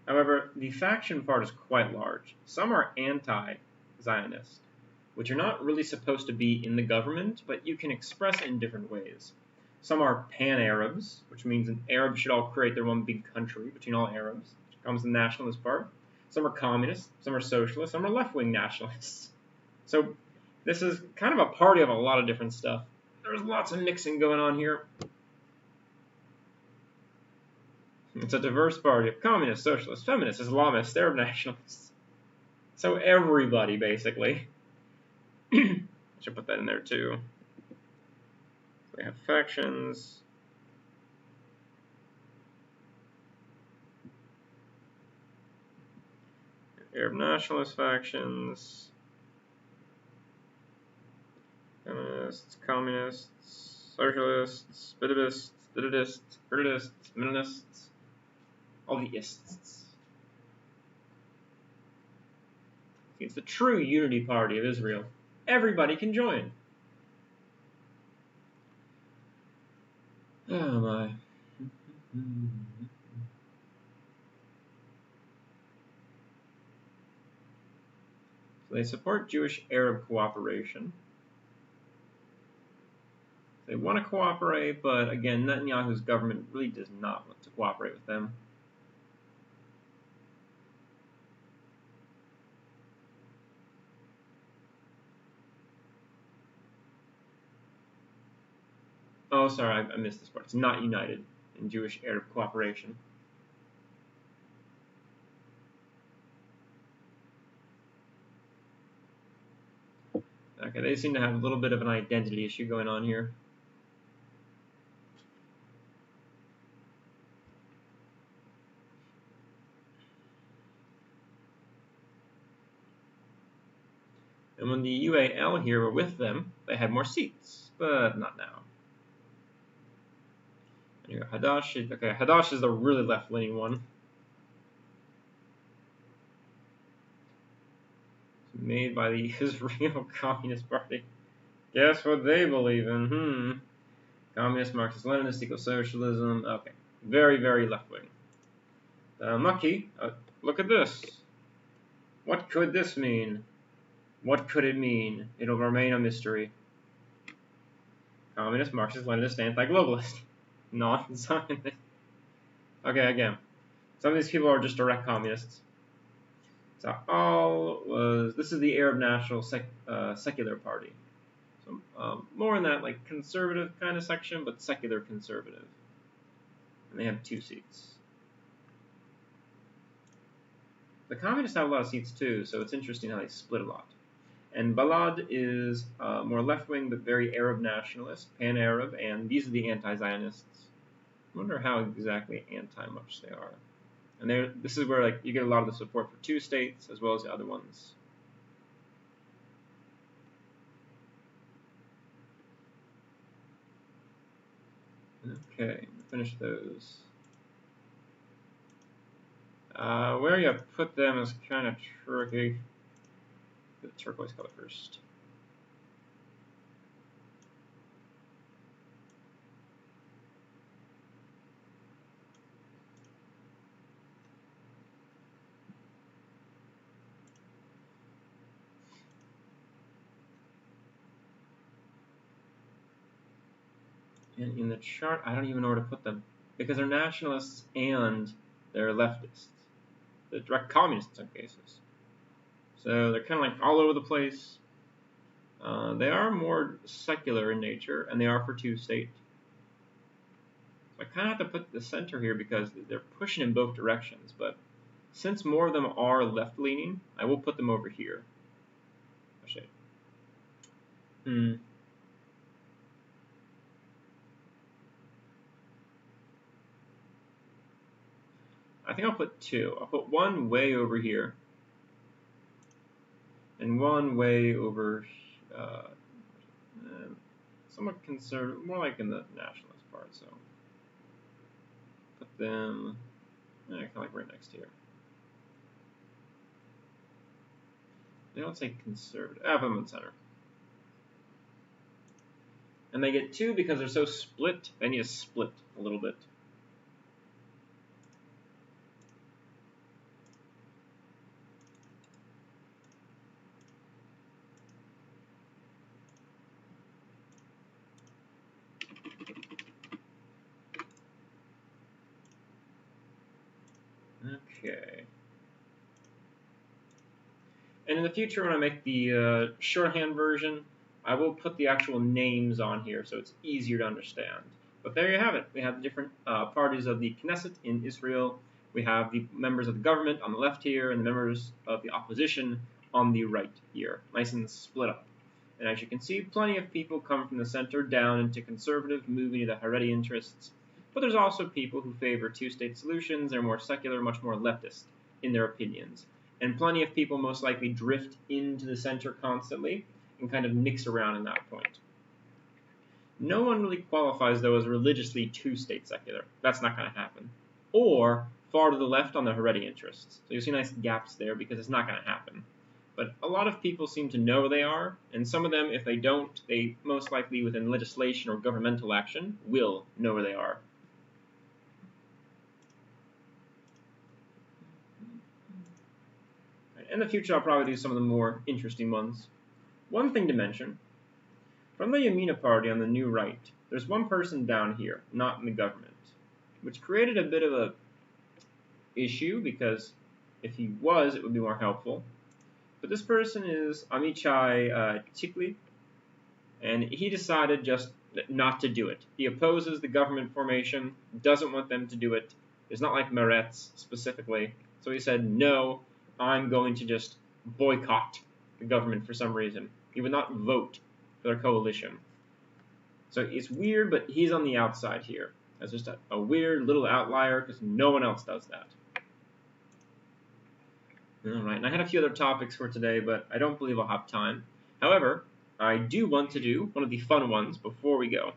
However, the faction part is quite large. Some are anti-Zionist, which are not really supposed to be in the government, but you can express it in different ways. Some are pan-Arabs, which means an Arab should all create their own big country between all Arabs, which comes the nationalist part. Some are communists, some are socialists, some are left-wing nationalists. So this is kind of a party of a lot of different stuff. There's lots of mixing going on here. It's a diverse party of communists, socialists, feminists, Islamists, Arab nationalists. So everybody, basically. I should put that in there too. We have factions. Arab nationalist factions. Feminists, communists, socialists, Biddists, Mennonists. All the ists. It's the true unity party of Israel. Everybody can join. Oh my. So they support Jewish-Arab cooperation. They want to cooperate, but again, Netanyahu's government really does not want to cooperate with them. Oh, sorry, I missed this part. It's not united in Jewish-Arab cooperation. Okay, they seem to have a little bit of an identity issue going on here. And when the UAL here were with them, they had more seats, but not now. And here, Hadash. Okay, Hadash is the really left-leaning one. It's made by the Israel Communist Party. Guess what they believe in? Communist, Marxist, Leninist, eco-socialism. Okay, very, very left-wing. Maki, look at this. What could this mean? What could it mean? It'll remain a mystery. Communist, Marxist, Leninist, anti-globalist. Non-Zionist. Okay, again. Some of these people are just direct communists. So this is the Arab National Secular Party. So more in that like conservative kind of section, but secular conservative. And they have 2 seats. The communists have a lot of seats too, so it's interesting how they split a lot. And Balad is more left-wing, but very Arab nationalist, pan-Arab, and these are the anti-Zionists. I wonder how exactly anti-much they are. And this is where like you get a lot of the support for 2 states as well as the other ones. Okay, finish those. Where you put them is kind of tricky. the turquoise color first. And in the chart, I don't even know where to put them because they're nationalists and they're leftists. They're direct communists in some cases. So they're kind of like all over the place. They are more secular in nature, and they are for two-state. So I kind of have to put the center here because they're pushing in both directions. But since more of them are left-leaning, I will put them over here. Actually, I think I'll put two. I'll put one way over here, and one way over, somewhat conservative, more like in the nationalist part. So put them, kind of like right next here. They don't say conservative. I put them in the center. And they get two because they're so split. They need to split a little bit. Okay. And in the future, when I make the shorthand version, I will put the actual names on here so it's easier to understand. But there you have it. We have the different parties of the Knesset in Israel. We have the members of the government on the left here, and the members of the opposition on the right here. Nice and split up. And as you can see, plenty of people come from the center down into conservative, moving to the Haredi interests. But there's also people who favor two-state solutions. They're more secular, much more leftist in their opinions. And plenty of people most likely drift into the center constantly and kind of mix around in that point. No one really qualifies, though, as religiously two-state secular. That's not going to happen. Or far to the left on the Haredi interests. So you see nice gaps there because it's not going to happen. But a lot of people seem to know they are, and some of them, if they don't, they most likely within legislation or governmental action will know where they are. In the future, I'll probably do some of the more interesting ones. One thing to mention, from the Yamina party on the new right, there's one person down here, not in the government, which created a bit of a issue because if he was, it would be more helpful. But this person is Amichai Tikli, and he decided just not to do it. He opposes the government formation, doesn't want them to do it. It's not like Meretz specifically. So he said, no, I'm going to just boycott the government for some reason. He would not vote for their coalition. So it's weird, but he's on the outside here. That's just a weird little outlier because no one else does that. Alright, and I had a few other topics for today, but I don't believe I'll have time. However, I do want to do one of the fun ones before we go.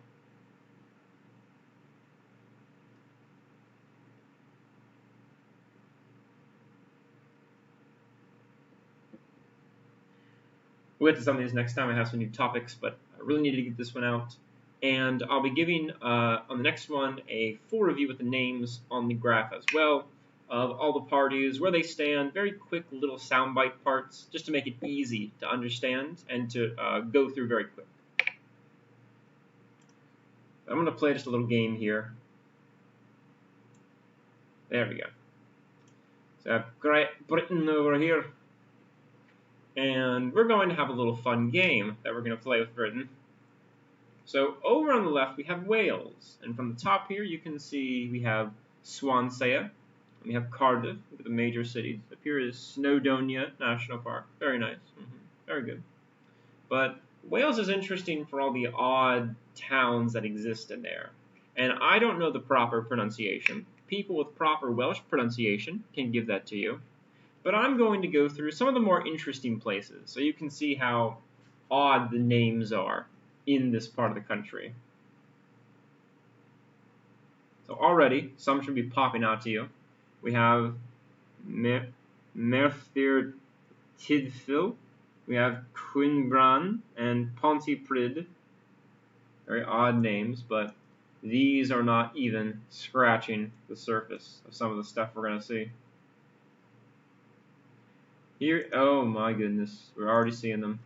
We'll get to some of these next time. I have some new topics, but I really need to get this one out. And I'll be giving, on the next one, a full review with the names on the graph as well, of all the parties, where they stand, very quick little soundbite parts, just to make it easy to understand and to go through very quick. I'm going to play just a little game here. There we go. So I have Great Britain over here. And we're going to have a little fun game that we're going to play with Britain. So over on the left, we have Wales. And from the top here, you can see we have Swansea. We have Cardiff, look at the major cities. Up here is Snowdonia National Park. Very nice. Very good. But Wales is interesting for all the odd towns that exist in there. And I don't know the proper pronunciation. People with proper Welsh pronunciation can give that to you. But I'm going to go through some of the more interesting places so you can see how odd the names are in this part of the country. So already, some should be popping out to you. We have Merthyr Tydfil, We have Quinbran and Pontiprid. Very odd names, but these are not even scratching the surface of some of the stuff we're going to see. Here, oh my goodness, we're already seeing them.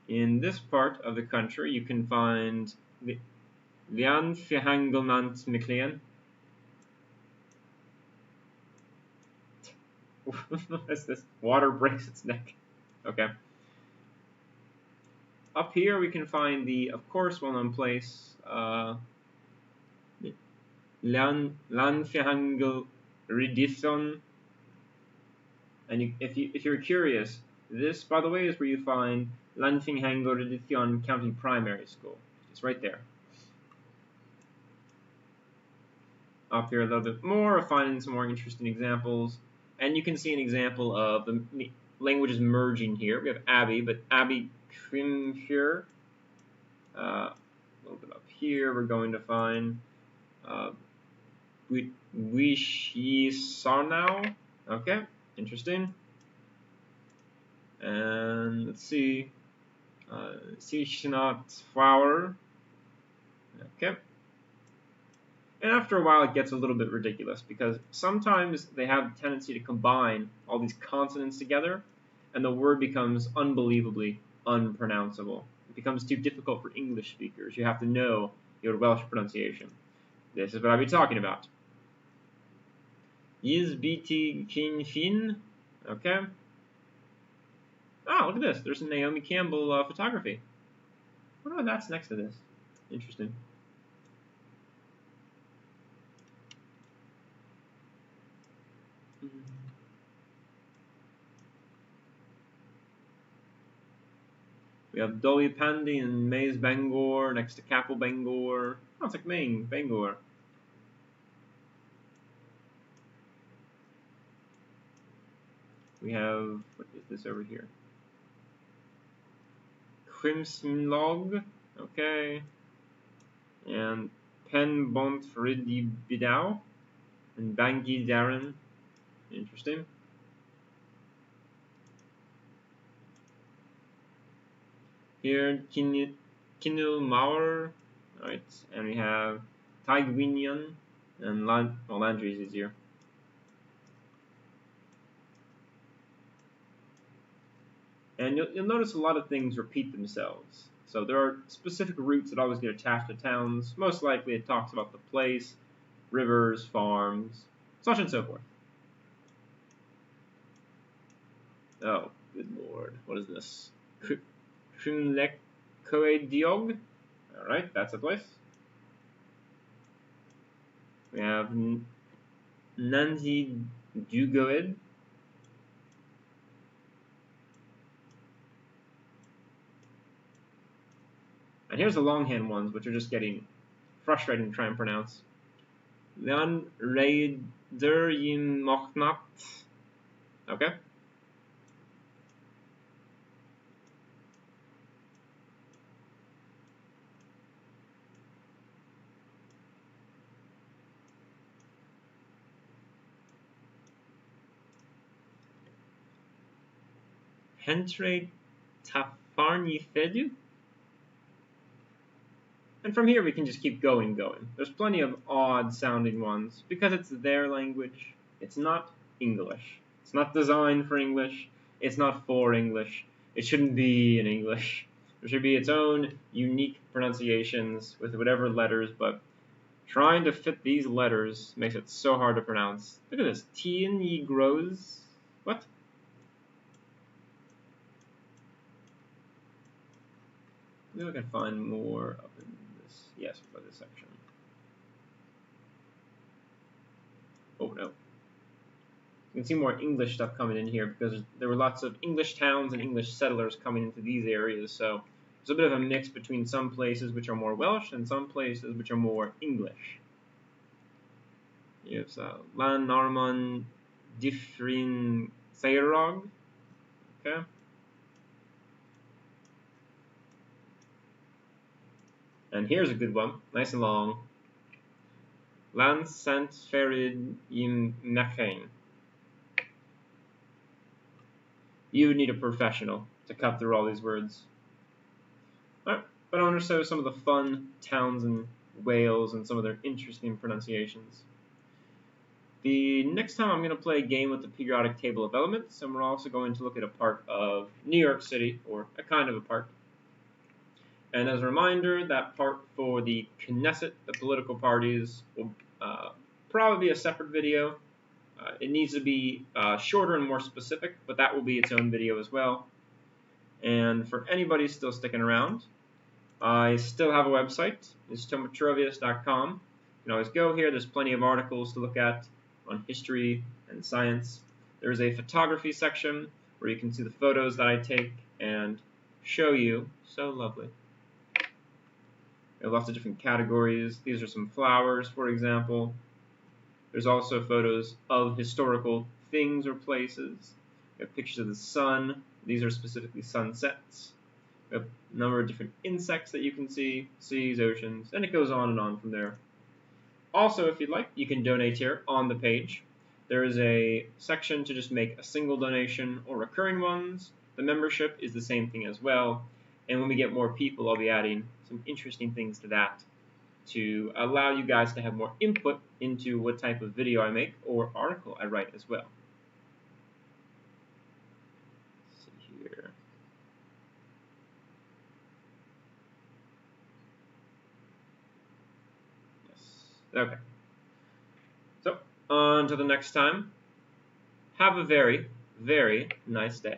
In this part of the country, you can find Lian Fihangelmant McLean. What's this? Water breaks its neck. Okay. Up here we can find the, of course, well-known place, Lanfjahangel Ridithon. And if you're curious, this, by the way, is where you find Lanfjahangel Ridithon County Primary School. It's right there. Up here a little bit more, finding some more interesting examples. And you can see an example of the languages merging here. We have Abbey, but Abbey Krimshire. A little bit up here, we're going to find Wishisarnau. Okay, interesting. And let's see, Sishnat Flower. Okay. And after a while, it gets a little bit ridiculous because sometimes they have a tendency to combine all these consonants together, and the word becomes unbelievably unpronounceable. It becomes too difficult for English speakers. You have to know your Welsh pronunciation. This is what I'll be talking about. Yizbiti Kin Fin. Okay. Oh, look at this. There's some Naomi Campbell photography. I wonder what that's next to this. Interesting. We have Dolly Pandy and Maze Bangor next to Capel Bangor. Oh, it's like Maine, Bangor. We have, what is this over here? Crimsonlog, okay. And Pen Bont Riddy Bidau and Bangi Darren. Interesting. Here, Kinil Mauer, alright, and we have Taigwinian and Landry is easier. And you'll notice a lot of things repeat themselves. So there are specific routes that always get attached to towns. Most likely it talks about the place, rivers, farms, such and so forth. Oh, good lord. What is this? Diog. Alright, that's a place. We have Nanzi Dugoed. And here's the longhand ones, which are just getting frustrating to try and pronounce. Leon Raider Yim Mochnat. Okay. Hentre Tafarni Fedu. And from here we can just keep going. There's plenty of odd sounding ones because it's their language. It's not English. It's not designed for English. It's not for English. It shouldn't be in English. There should be its own unique pronunciations with whatever letters, but trying to fit these letters makes it so hard to pronounce. Look at this. Tien grows. What? Maybe I can find more up in this. Yes, by this section. Oh no. You can see more English stuff coming in here because there were lots of English towns and English settlers coming into these areas. So there's a bit of a mix between some places which are more Welsh and some places which are more English. Here's Lan Narman Diffrin Thairog. Okay. And here's a good one, nice and long. Lan Sant Ferid Im Nachain. You would need a professional to cut through all these words. Alright, but I want to show some of the fun towns in Wales and some of their interesting pronunciations. The next time I'm going to play a game with the periodic table of elements, and we're also going to look at a part of New York City, or a kind of a part. And as a reminder, that part for the Knesset, the political parties, will probably be a separate video. It needs to be shorter and more specific, but that will be its own video as well. And for anybody still sticking around, I still have a website. It's tomatrovius.com. You can always go here. There's plenty of articles to look at on history and science. There's a photography section where you can see the photos that I take and show you. So lovely. We have lots of different categories. These are some flowers, for example. There's also photos of historical things or places. We have pictures of the sun. These are specifically sunsets. We have a number of different insects that you can see, seas, oceans, and it goes on and on from there. Also, if you'd like, you can donate here on the page. There is a section to just make a single donation or recurring ones. The membership is the same thing as well. And when we get more people, I'll be adding some interesting things to that to allow you guys to have more input into what type of video I make or article I write as well. Let's see here. Yes. Okay. So, on to the next time. Have a very, very nice day.